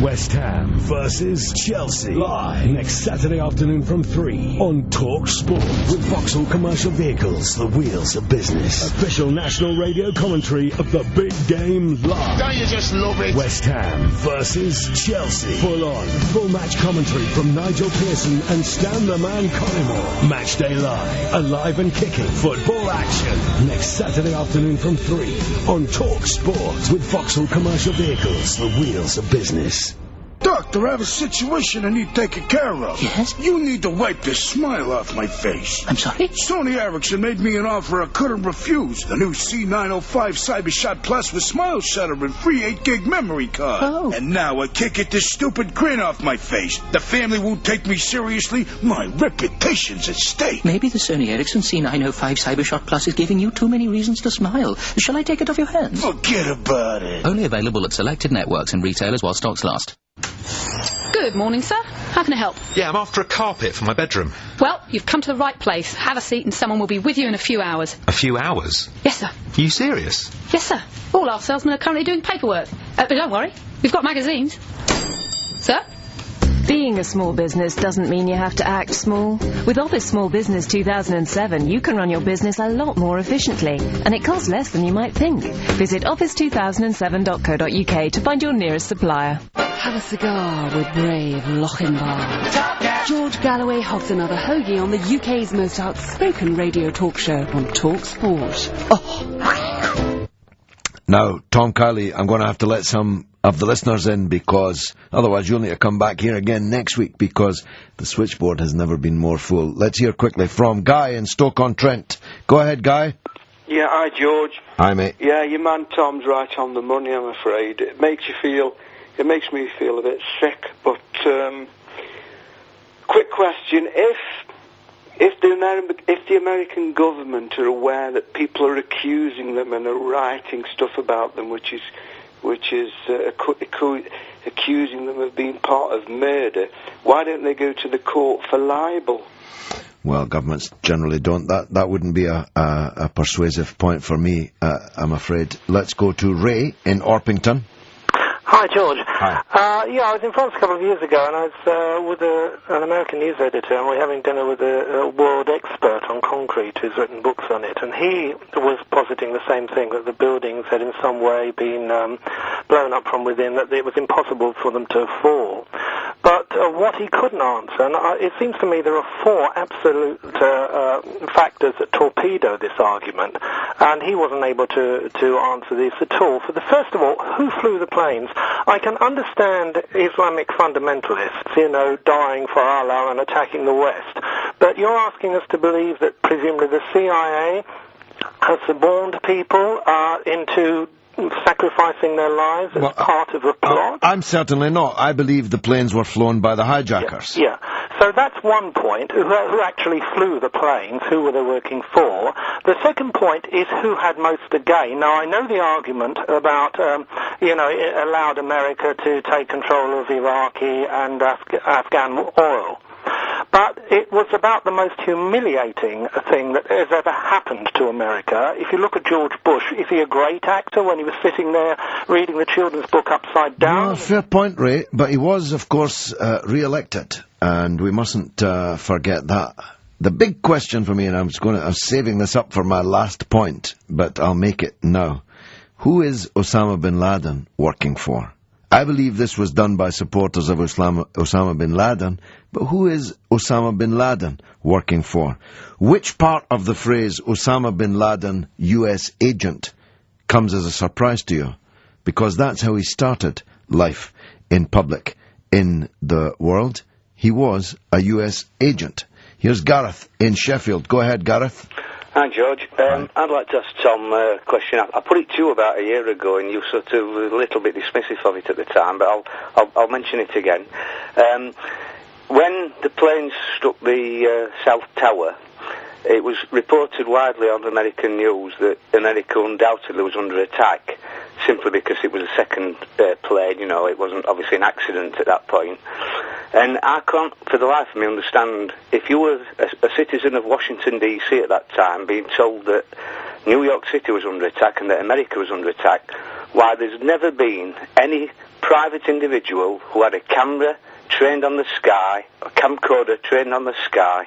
[SPEAKER 4] West Ham versus Chelsea, live next Saturday afternoon from 3 on Talk Sport with Vauxhall Commercial Vehicles, the wheels of business. Official national radio commentary of the big game live.
[SPEAKER 18] Don't you just love it?
[SPEAKER 4] West Ham versus Chelsea. Full match commentary from Nigel Pearson and Stan the Man Collymore. Match day live, alive and kicking football action. Next Saturday afternoon from 3 on Talk Sport with Vauxhall Commercial Vehicles, the wheels of business.
[SPEAKER 18] Duh! Doctor, I have a situation I need taken care of.
[SPEAKER 19] Yes?
[SPEAKER 18] You need to wipe this smile off my face.
[SPEAKER 19] I'm sorry?
[SPEAKER 18] Sony Ericsson made me an offer I couldn't refuse. The new C905 CyberShot Plus with Smile Shutter and free 8 gig memory card.
[SPEAKER 19] Oh.
[SPEAKER 18] And now I can't get this stupid grin off my face. The family won't take me seriously. My reputation's at stake.
[SPEAKER 19] Maybe the Sony Ericsson C905 CyberShot Plus is giving you too many reasons to smile. Shall I take it off your hands?
[SPEAKER 18] Forget about it.
[SPEAKER 19] Only available at selected networks and retailers while stocks last.
[SPEAKER 20] Good morning, sir. How can I help?
[SPEAKER 21] Yeah, I'm after a carpet for my bedroom.
[SPEAKER 20] Well, you've come to the right place. Have a seat and someone will be with you in a few hours.
[SPEAKER 21] A few hours?
[SPEAKER 20] Yes, sir.
[SPEAKER 21] Are you serious?
[SPEAKER 20] Yes, sir. All our salesmen are currently doing paperwork. But don't worry, we've got magazines. Sir?
[SPEAKER 6] Being a small business doesn't mean you have to act small. With Office Small Business 2007, you can run your business a lot more efficiently, and it costs less than you might think. Visit office2007.co.uk to find your nearest supplier.
[SPEAKER 22] Have a cigar with brave Lochinvar. George Galloway hogs another hoagie on the UK's most outspoken radio talk show on Talk Sport.
[SPEAKER 1] Now, Tom Kiley, I'm going to have to let some of the listeners in, because otherwise you'll need to come back here again next week, because the switchboard has never been more full. Let's hear quickly from Guy in Stoke-on-Trent. Go ahead, Guy.
[SPEAKER 23] Yeah, hi, George.
[SPEAKER 1] Hi, mate.
[SPEAKER 23] Yeah, your man Tom's right on the money, I'm afraid. It makes me feel a bit sick, but quick question, if the American government are aware that people are accusing them and are writing stuff about them which is accusing them of being part of murder, why don't they go to the court for libel?
[SPEAKER 1] Well, governments generally don't. That wouldn't be a persuasive point for me, I'm afraid. Let's go to Ray in Orpington.
[SPEAKER 24] Hi, George.
[SPEAKER 1] Hi.
[SPEAKER 24] I was in France a couple of years ago, and I was with an American news editor, and we were having dinner with a world expert on concrete who's written books on it, and he was positing the same thing, that the buildings had in some way been blown up from within, that it was impossible for them to fall. But what he couldn't answer, and it seems to me there are four absolute factors that torpedo this argument, and he wasn't able to answer this at all. For the first of all, who flew the planes? I can understand Islamic fundamentalists, dying for Allah and attacking the West, but you're asking us to believe that presumably the CIA has suborned people into sacrificing their lives as part of a plot?
[SPEAKER 1] I'm certainly not. I believe the planes were flown by the hijackers.
[SPEAKER 24] Yeah. So that's one point, who actually flew the planes, who were they working for. The second point is who had most to gain. Now, I know the argument about, it allowed America to take control of Iraqi and Afghan oil. But it was about the most humiliating thing that has ever happened to America. If you look at George Bush, is he a great actor when he was sitting there reading the children's book upside down?
[SPEAKER 1] No, fair point, Ray, but he was, of course, re-elected, and we mustn't forget that. The big question for me, and I'm saving this up for my last point, but I'll make it now. Who is Osama bin Laden working for? I believe this was done by supporters of Osama bin Laden, but who is Osama bin Laden working for? Which part of the phrase Osama bin Laden, U.S. agent, comes as a surprise to you? Because that's how he started life in public in the world. He was a U.S. agent. Here's Gareth in Sheffield. Go ahead, Gareth.
[SPEAKER 23] Hi, George. I'd like to ask Tom a question. I put it to you about a year ago, and you sort of a little bit dismissive of it at the time, but I'll mention it again. When the planes struck the South Tower, it was reported widely on American news that America undoubtedly was under attack, simply because it was a second plane, it wasn't obviously an accident at that point. And I can't, for the life of me, understand, if you were a citizen of Washington, D.C. at that time, being told that New York City was under attack and that America was under attack, why there's never been any private individual who had a camera trained on the sky, a camcorder trained on the sky,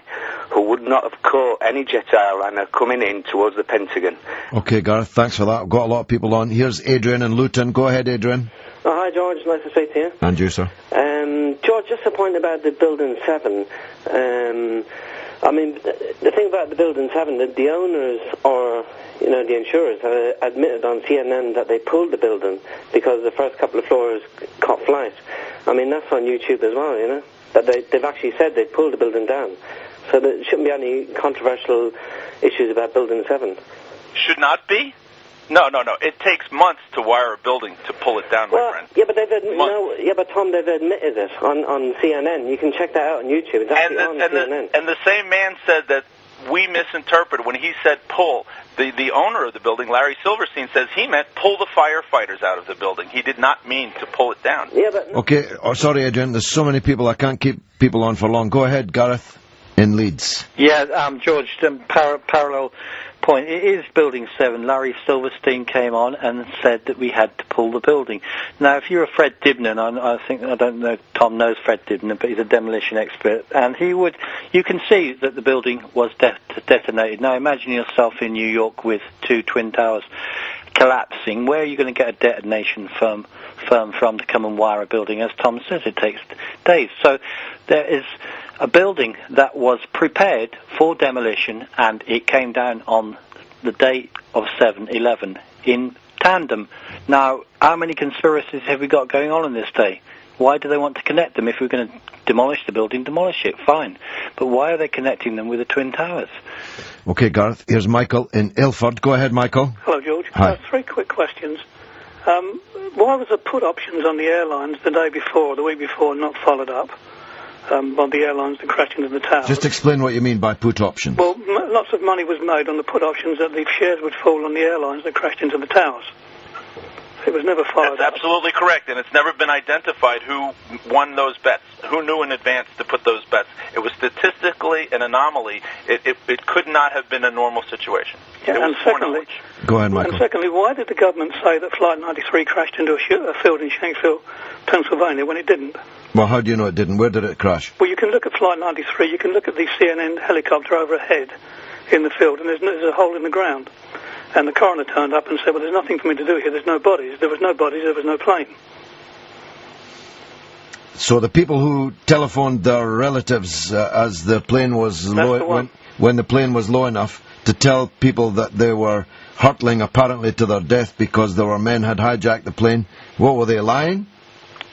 [SPEAKER 23] who would not have caught any jet airliner coming in towards the Pentagon.
[SPEAKER 1] Okay, Gareth, thanks for that. I've got a lot of people on. Here's Adrian in Luton. Go ahead, Adrian.
[SPEAKER 25] Oh, hi, George. Nice to speak to you.
[SPEAKER 1] And you, sir.
[SPEAKER 25] George, just a point about the Building 7. I mean, the thing about the Building 7, that the owners or, the insurers have admitted on CNN that they pulled the building because the first couple of floors caught flight. I mean, that's on YouTube as well, that they've actually said they pulled the building down. So there shouldn't be any controversial issues about Building 7.
[SPEAKER 2] Should not be? No. It takes months to wire a building to pull it down, my friend.
[SPEAKER 25] Yeah, but Tom, they've admitted it on CNN. You can check that out on YouTube. It's actually on CNN.
[SPEAKER 2] And the same man said that we misinterpreted when he said pull. The owner of the building, Larry Silverstein, says he meant pull the firefighters out of the building. He did not mean to pull it down.
[SPEAKER 25] Yeah, but...
[SPEAKER 1] Okay, sorry, Adrian, there's so many people, I can't keep people on for long. Go ahead, Gareth, in Leeds.
[SPEAKER 3] Yeah, George, parallel point. It is Building 7. Larry Silverstein came on and said that we had to pull the building. Now, if you're a Fred Dibnan, I don't know, Tom knows Fred Dibnan, but he's a demolition expert, and you can see that the building was detonated. Now, imagine yourself in New York with 2 twin towers collapsing. Where are you going to get a detonation firm from to come and wire a building? As Tom says, it takes days. So there is a building that was prepared for demolition, and it came down on the day of 7/11 in tandem. Now, how many conspiracies have we got going on this day? Why do they want to connect them? If we're going to demolish the building, demolish it, fine. But why are they connecting them with the Twin Towers?
[SPEAKER 1] Okay, Gareth, here's Michael in Ilford. Go ahead, Michael.
[SPEAKER 5] Hello, George.
[SPEAKER 1] Hi.
[SPEAKER 5] 3 quick questions. Why was the put options on the airlines the day before, the week before, not followed up by the airlines that crashed into the towers?
[SPEAKER 1] Just explain what you mean by put options.
[SPEAKER 5] Well, lots of money was made on the put options that the shares would fall on the airlines that crashed into the towers. It was never followed up.
[SPEAKER 2] That's absolutely correct, and it's never been identified who won those bets, who knew in advance to put those bets. It was statistically an anomaly. It could not have been a normal situation.
[SPEAKER 5] Yeah, and secondly,
[SPEAKER 1] go ahead, Michael.
[SPEAKER 5] And secondly, why did the government say that Flight 93 crashed into a field in Shanksville, Pennsylvania, when it didn't?
[SPEAKER 1] Well, how do you know it didn't? Where did it crash?
[SPEAKER 5] Well, you can look at Flight 93, you can look at the CNN helicopter overhead in the field, and there's a hole in the ground. And the coroner turned up and said, well, there's nothing for me to do here, there's no bodies. There was no bodies, there was no plane.
[SPEAKER 1] So the people who telephoned their relatives as the plane was low, when the plane was low enough to tell people that they were hurtling apparently to their death because there were men had hijacked the plane, what, were they lying?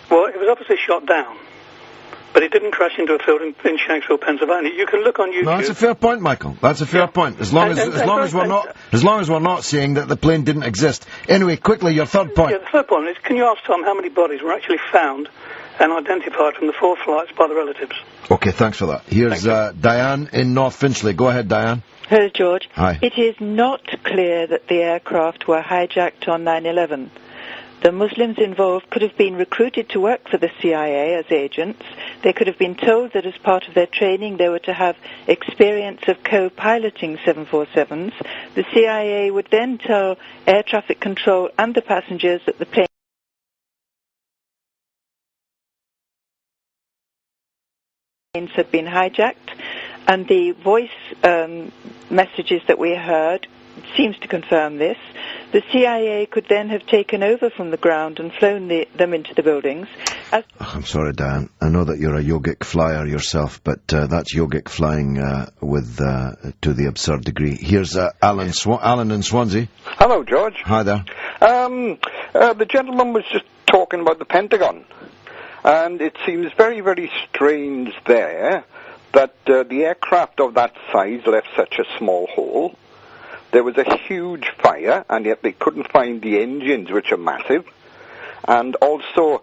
[SPEAKER 5] Well, it was obviously shot down. But it didn't crash into a field in Shanksville, Pennsylvania. You can look on YouTube.
[SPEAKER 1] No, that's a fair point, Michael. That's a fair point. As long as we're not saying that the plane didn't exist. Anyway, quickly, your third point.
[SPEAKER 5] Yeah, the third point is, can you ask Tom how many bodies were actually found and identified from the 4 flights by the relatives?
[SPEAKER 1] Okay, thanks for that. Here's Diane in North Finchley. Go ahead, Diane.
[SPEAKER 8] Hello, George.
[SPEAKER 1] Hi.
[SPEAKER 8] It is not clear that the aircraft were hijacked on 9/11. The Muslims involved could have been recruited to work for the CIA as agents. They could have been told that as part of their training they were to have experience of co-piloting 747s. The CIA would then tell air traffic control and the passengers that the plane had been hijacked, and the voice messages that we heard seems to confirm this. The CIA could then have taken over from the ground and flown them into the buildings.
[SPEAKER 1] I'm sorry, Dan. I know that you're a yogic flyer yourself, but that's yogic flying to the absurd degree. Here's Alan in Swansea.
[SPEAKER 9] Hello, George.
[SPEAKER 1] Hi there.
[SPEAKER 9] The gentleman was just talking about the Pentagon, and it seems very, very strange there that the aircraft of that size left such a small hole. There was a huge fire, and yet they couldn't find the engines, which are massive. And also,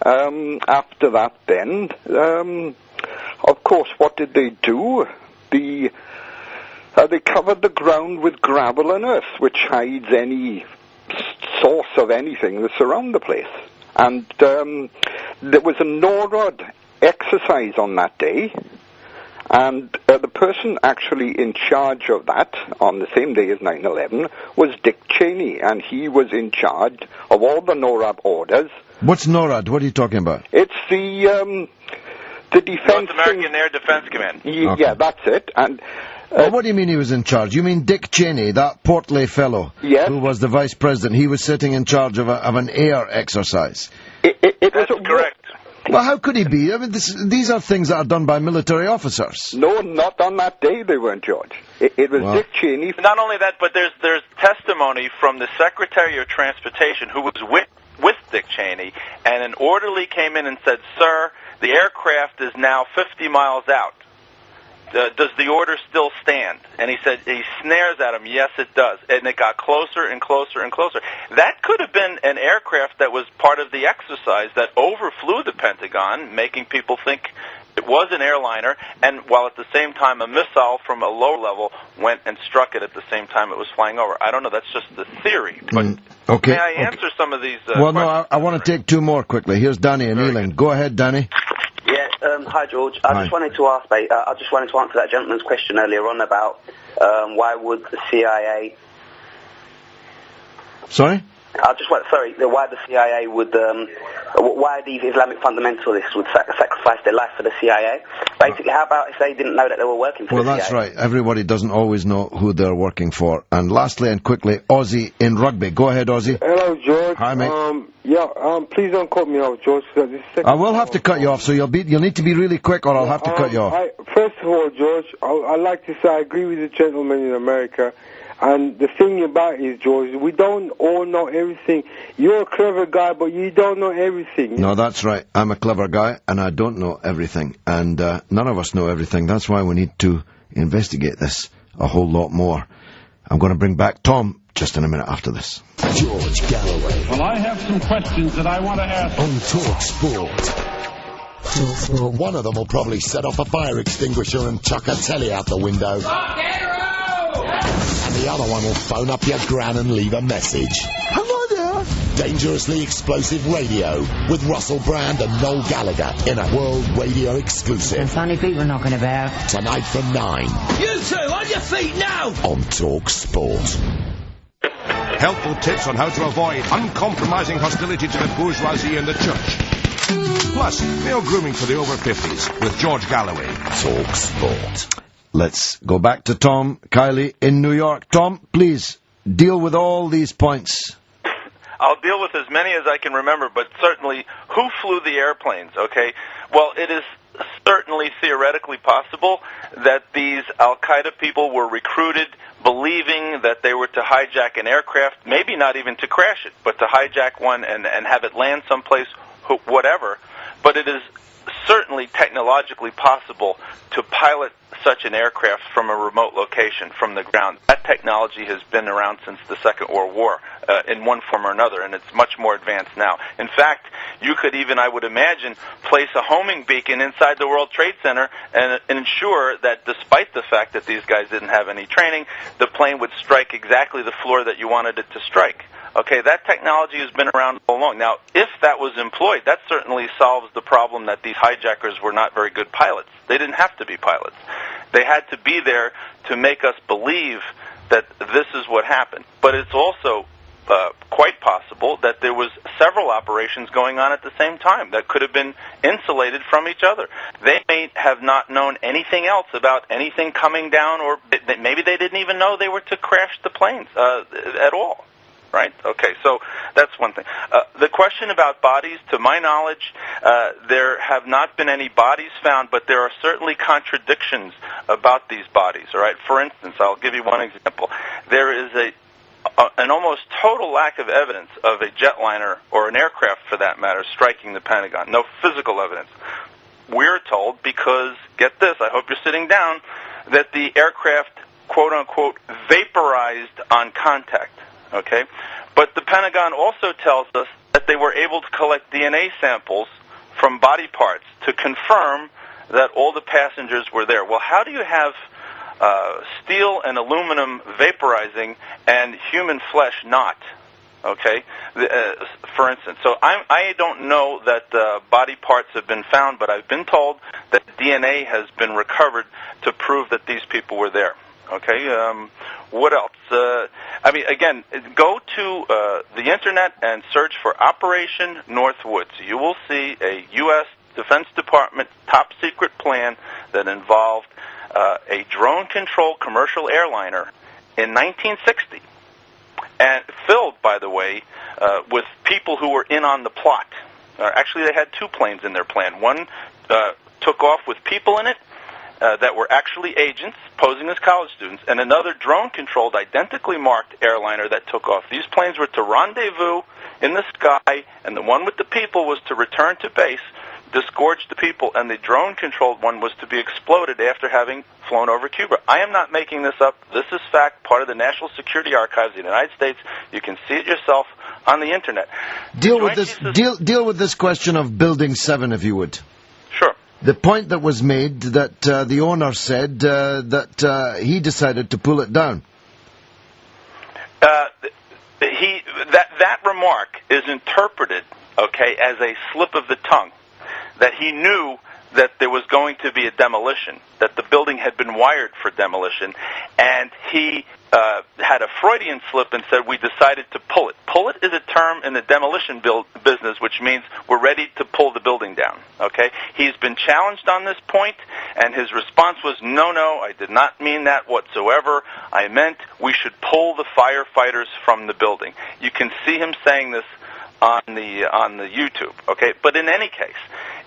[SPEAKER 9] after that then, of course, what did they do? They covered the ground with gravel and earth, which hides any source of anything that's around the place. And there was a NORAD exercise on that day, and the person actually in charge of that on the same day as 9/11 was Dick Cheney, and he was in charge of all the NORAD orders.
[SPEAKER 1] What's NORAD? What are you talking about?
[SPEAKER 9] It's the defense...
[SPEAKER 2] North American Air Defense Command.
[SPEAKER 1] Okay.
[SPEAKER 9] Yeah, that's it. And
[SPEAKER 1] well, what do you mean he was in charge? You mean Dick Cheney, that portly fellow who was the vice president? He was sitting in charge of an air exercise.
[SPEAKER 9] It was
[SPEAKER 2] correct.
[SPEAKER 1] Well, how could he be? I mean, these are things that are done by military officers.
[SPEAKER 9] No, not on that day they weren't, George. It was Dick Cheney.
[SPEAKER 2] Not only that, but there's testimony from the Secretary of Transportation who was with Dick Cheney, and an orderly came in and said, "Sir, the aircraft is now 50 miles out. Does the order still stand?" And he said, he snares at him, "Yes, it does." And it got closer and closer and closer. That could have been an aircraft that was part of the exercise that overflew the Pentagon, making people think it was an airliner, and while at the same time a missile from a low level went and struck it at the same time it was flying over. I don't know, that's just the theory. But
[SPEAKER 1] okay.
[SPEAKER 2] May I answer some of these
[SPEAKER 1] Well, no, I want to take two more quickly. Here's Danny and Ealing. Go ahead, Danny.
[SPEAKER 10] Yeah, hi George. I just wanted to ask, mate, I just wanted to answer that gentleman's question earlier on about why would the CIA...
[SPEAKER 1] Sorry?
[SPEAKER 10] Why the CIA would, why these Islamic fundamentalists would sacrifice their life for the CIA. Basically, how about if they didn't know that they were working for the CIA?
[SPEAKER 1] Well, that's right. Everybody doesn't always know who they're working for. And lastly and quickly, Ozzy in Rugby. Go ahead, Ozzy.
[SPEAKER 11] Hello, George.
[SPEAKER 1] Hi, mate.
[SPEAKER 11] Please don't cut me off, George.
[SPEAKER 1] I will have to cut you off, so you'll need to be really quick, or I'll have to cut you off.
[SPEAKER 11] First of all, George, I'd like to say I agree with the gentleman in America. And the thing about it is, George, we don't all know everything. You're a clever guy, but you don't know everything.
[SPEAKER 1] No, that's right. I'm a clever guy, and I don't know everything. And none of us know everything. That's why we need to investigate this a whole lot more. I'm going to bring back Tom just in a minute after this.
[SPEAKER 4] George Galloway.
[SPEAKER 12] Well, I have some questions that I want to ask.
[SPEAKER 4] On Talk Sport.
[SPEAKER 13] One of them will probably set off a fire extinguisher and chuck a telly out the window. And the other one will phone up your gran and leave a message.
[SPEAKER 16] Hello there.
[SPEAKER 13] Dangerously Explosive Radio with Russell Brand and Noel Gallagher in a world radio exclusive.
[SPEAKER 14] Some funny people knocking about.
[SPEAKER 13] Tonight from 9.
[SPEAKER 7] You two, on your feet now!
[SPEAKER 13] On Talk Sport.
[SPEAKER 26] Helpful tips on how to avoid uncompromising hostility to the bourgeoisie and the church. Plus, male grooming for the over 50s with George Galloway.
[SPEAKER 13] Talk Sport.
[SPEAKER 1] Let's go back to Tom Kiley in New York. Tom, please, deal with all these points.
[SPEAKER 2] I'll deal with as many as I can remember, but certainly, who flew the airplanes, okay? Well, it is certainly theoretically possible that these al-Qaeda people were recruited believing that they were to hijack an aircraft, maybe not even to crash it, but to hijack one and have it land someplace, whatever. But it is certainly technologically possible to pilot such an aircraft from a remote location, from the ground. That technology has been around since the Second World War in one form or another, and it's much more advanced now. In fact, you could even, I would imagine, place a homing beacon inside the World Trade Center and ensure that despite the fact that these guys didn't have any training, the plane would strike exactly the floor that you wanted it to strike. Okay, that technology has been around all along. Now, if that was employed, that certainly solves the problem that these hijackers were not very good pilots. They didn't have to be pilots. They had to be there to make us believe that this is what happened. But it's also quite possible that there was several operations going on at the same time that could have been insulated from each other. They may have not known anything else about anything coming down, or maybe they didn't even know they were to crash the planes at all. Right? Okay, so that's one thing. The question about bodies, to my knowledge, there have not been any bodies found, but there are certainly contradictions about these bodies. All right? For instance, I'll give you one example. There is an almost total lack of evidence of a jetliner, or an aircraft for that matter, striking the Pentagon. No physical evidence. We're told, because, get this, I hope you're sitting down, that the aircraft, quote-unquote, vaporized on contact. Okay? But the Pentagon also tells us that they were able to collect DNA samples from body parts to confirm that all the passengers were there. Well, how do you have steel and aluminum vaporizing and human flesh not? Okay? For instance, so I don't know that body parts have been found, but I've been told that DNA has been recovered to prove that these people were there. Okay, what else? I mean, again, go to the Internet and search for Operation Northwoods. You will see a U.S. Defense Department top-secret plan that involved a drone-controlled commercial airliner in 1960, and filled, by the way, with people who were in on the plot. Actually, they had 2 planes in their plan. One took off with people in it that were actually agents posing as college students, and another drone-controlled, identically marked airliner that took off. These planes were to rendezvous in the sky, and the one with the people was to return to base, disgorge the people, and the drone-controlled one was to be exploded after having flown over Cuba. I am not making this up. This is fact, part of the National Security Archives of the United States. You can see it yourself on the Internet.
[SPEAKER 1] Deal with this question of Building 7, if you would.
[SPEAKER 2] Sure.
[SPEAKER 1] The point that was made that the owner said that he decided to pull it down.
[SPEAKER 2] That remark is interpreted, okay, as a slip of the tongue, that he knew that there was going to be a demolition, that the building had been wired for demolition, and he had a Freudian slip and said, we decided to pull it. Pull it is a term in the demolition business, which means we're ready to pull the building down, okay? He's been challenged on this point, and his response was, no, I did not mean that whatsoever. I meant we should pull the firefighters from the building. You can see him saying this on the YouTube, okay? But in any case,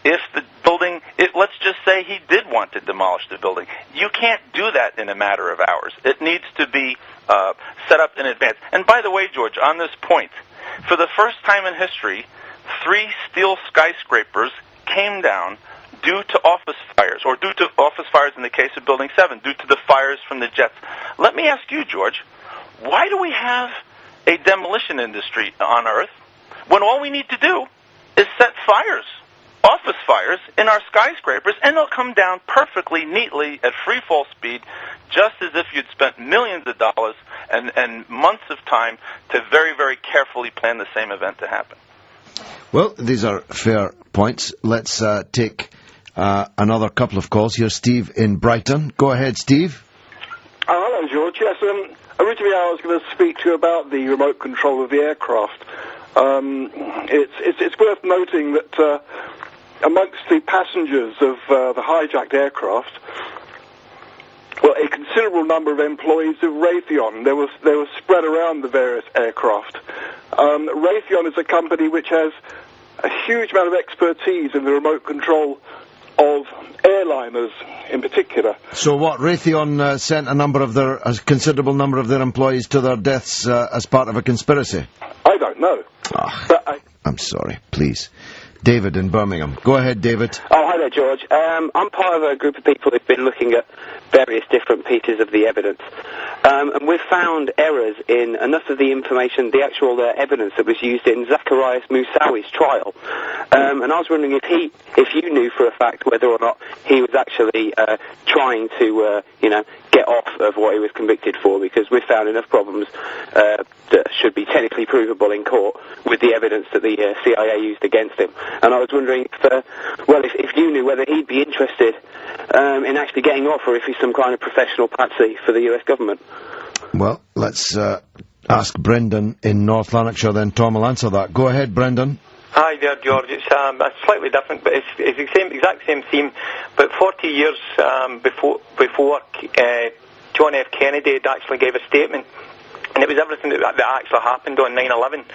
[SPEAKER 2] if the building, let's just say he did want to demolish the building, you can't do that in a matter of hours. It needs to be set up in advance. And by the way, George, on this point, for the first time in history, 3 steel skyscrapers came down due to office fires, or due to office fires in the case of Building 7, due to the fires from the jets. Let me ask you, George, why do we have a demolition industry on Earth when all we need to do is set fires, office fires, in our skyscrapers, and they'll come down perfectly, neatly, at free fall speed, just as if you'd spent millions of dollars and months of time to very, very carefully plan the same event to happen.
[SPEAKER 1] Well, these are fair points. Let's take another couple of calls. Here's Steve in Brighton. Go ahead, Steve.
[SPEAKER 14] Hello, George. Yes, originally I was going to speak to you about the remote control of the aircraft. It's worth noting that amongst the passengers of the hijacked aircraft, well, a considerable number of employees of Raytheon. They were spread around the various aircraft. Raytheon is a company which has a huge amount of expertise in the remote control of airliners in particular.
[SPEAKER 1] So what, Raytheon sent a considerable number of their employees to their deaths as part of a conspiracy?
[SPEAKER 14] I don't know.
[SPEAKER 1] I'm sorry, please. David in Birmingham. Go ahead, David.
[SPEAKER 15] Oh, hi there, George. I'm part of a group of people who've been looking at various different pieces of the evidence. And we've found errors in enough of the information, the actual evidence that was used in Zacharias Moussawi's trial. And I was wondering if you knew for a fact whether or not he was actually trying to, get off of what he was convicted for, because we've found enough problems that should be technically provable in court with the evidence that the CIA used against him. And I was wondering if you knew whether he'd be interested in actually getting off, or if he's some kind of professional patsy for the US government.
[SPEAKER 1] Well, let's ask Brendan in North Lanarkshire, then Tom will answer that. Go ahead, Brendan.
[SPEAKER 17] Hi there, George. It's slightly different, but it's the exact same theme. But 40 years before John F. Kennedy had actually gave a statement, and it was everything that actually happened on 9/11.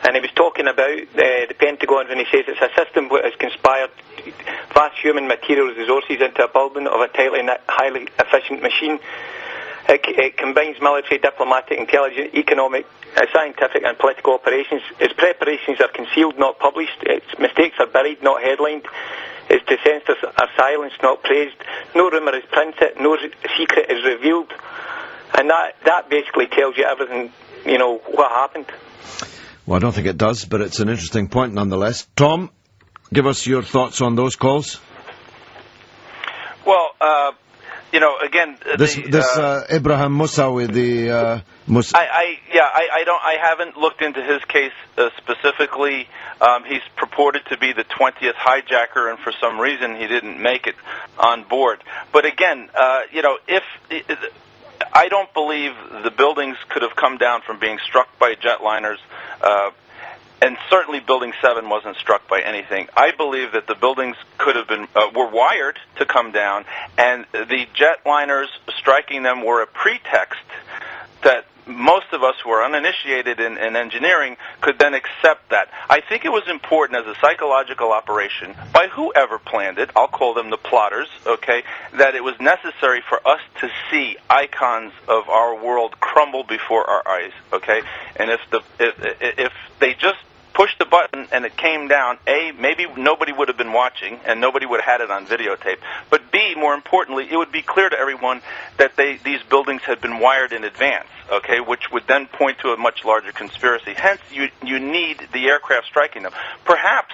[SPEAKER 17] And he was talking about the Pentagon, and he says it's a system that has conspired vast human materials resources into a building of a tightly knit, highly efficient machine. It combines military, diplomatic, intelligence, economic, scientific and political operations. Its preparations are concealed, not published. Its mistakes are buried, not headlined. Its dissenters are silenced, not praised. No rumour is printed, no secret is revealed. And that basically tells you everything, what happened.
[SPEAKER 1] Well, I don't think it does, but it's an interesting point nonetheless. Tom, give us your thoughts on those calls.
[SPEAKER 2] Well, again,
[SPEAKER 1] this Ibrahim Moussawi,
[SPEAKER 2] I haven't looked into his case specifically. He's purported to be the 20th hijacker, and for some reason he didn't make it on board. But again, I don't believe the buildings could have come down from being struck by jetliners, and certainly Building 7 wasn't struck by anything. I believe that the buildings could have been were wired to come down, and the jetliners striking them were a pretext that most of us who are uninitiated in engineering could then accept that. I think it was important as a psychological operation by whoever planned it, I'll call them the plotters, okay, that it was necessary for us to see icons of our world crumble before our eyes, okay? And if they just pushed the button and it came down, A, maybe nobody would have been watching and nobody would have had it on videotape. But B, more importantly, it would be clear to everyone that these buildings had been wired in advance, okay, which would then point to a much larger conspiracy. Hence, you need the aircraft striking them. Perhaps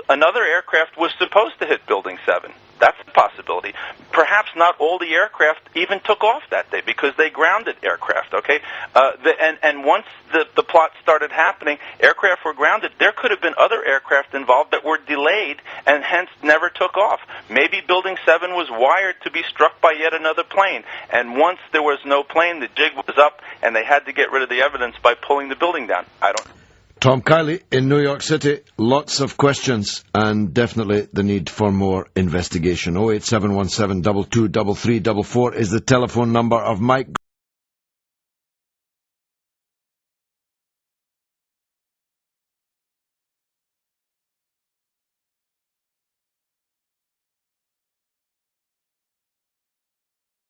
[SPEAKER 2] another aircraft was supposed to hit Building 7. That's a possibility. Perhaps not all the aircraft even took off that day because they grounded aircraft, okay? And once the plot started happening, aircraft were grounded. There could have been other aircraft involved that were delayed and hence never took off. Maybe Building 7 was wired to be struck by yet another plane. And once there was no plane, the jig was up and they had to get rid of the evidence by pulling the building down. I don't know.
[SPEAKER 1] Tom Kiley in New York City. Lots of questions and definitely the need for more investigation. 08717 223344 is the telephone number of Mike.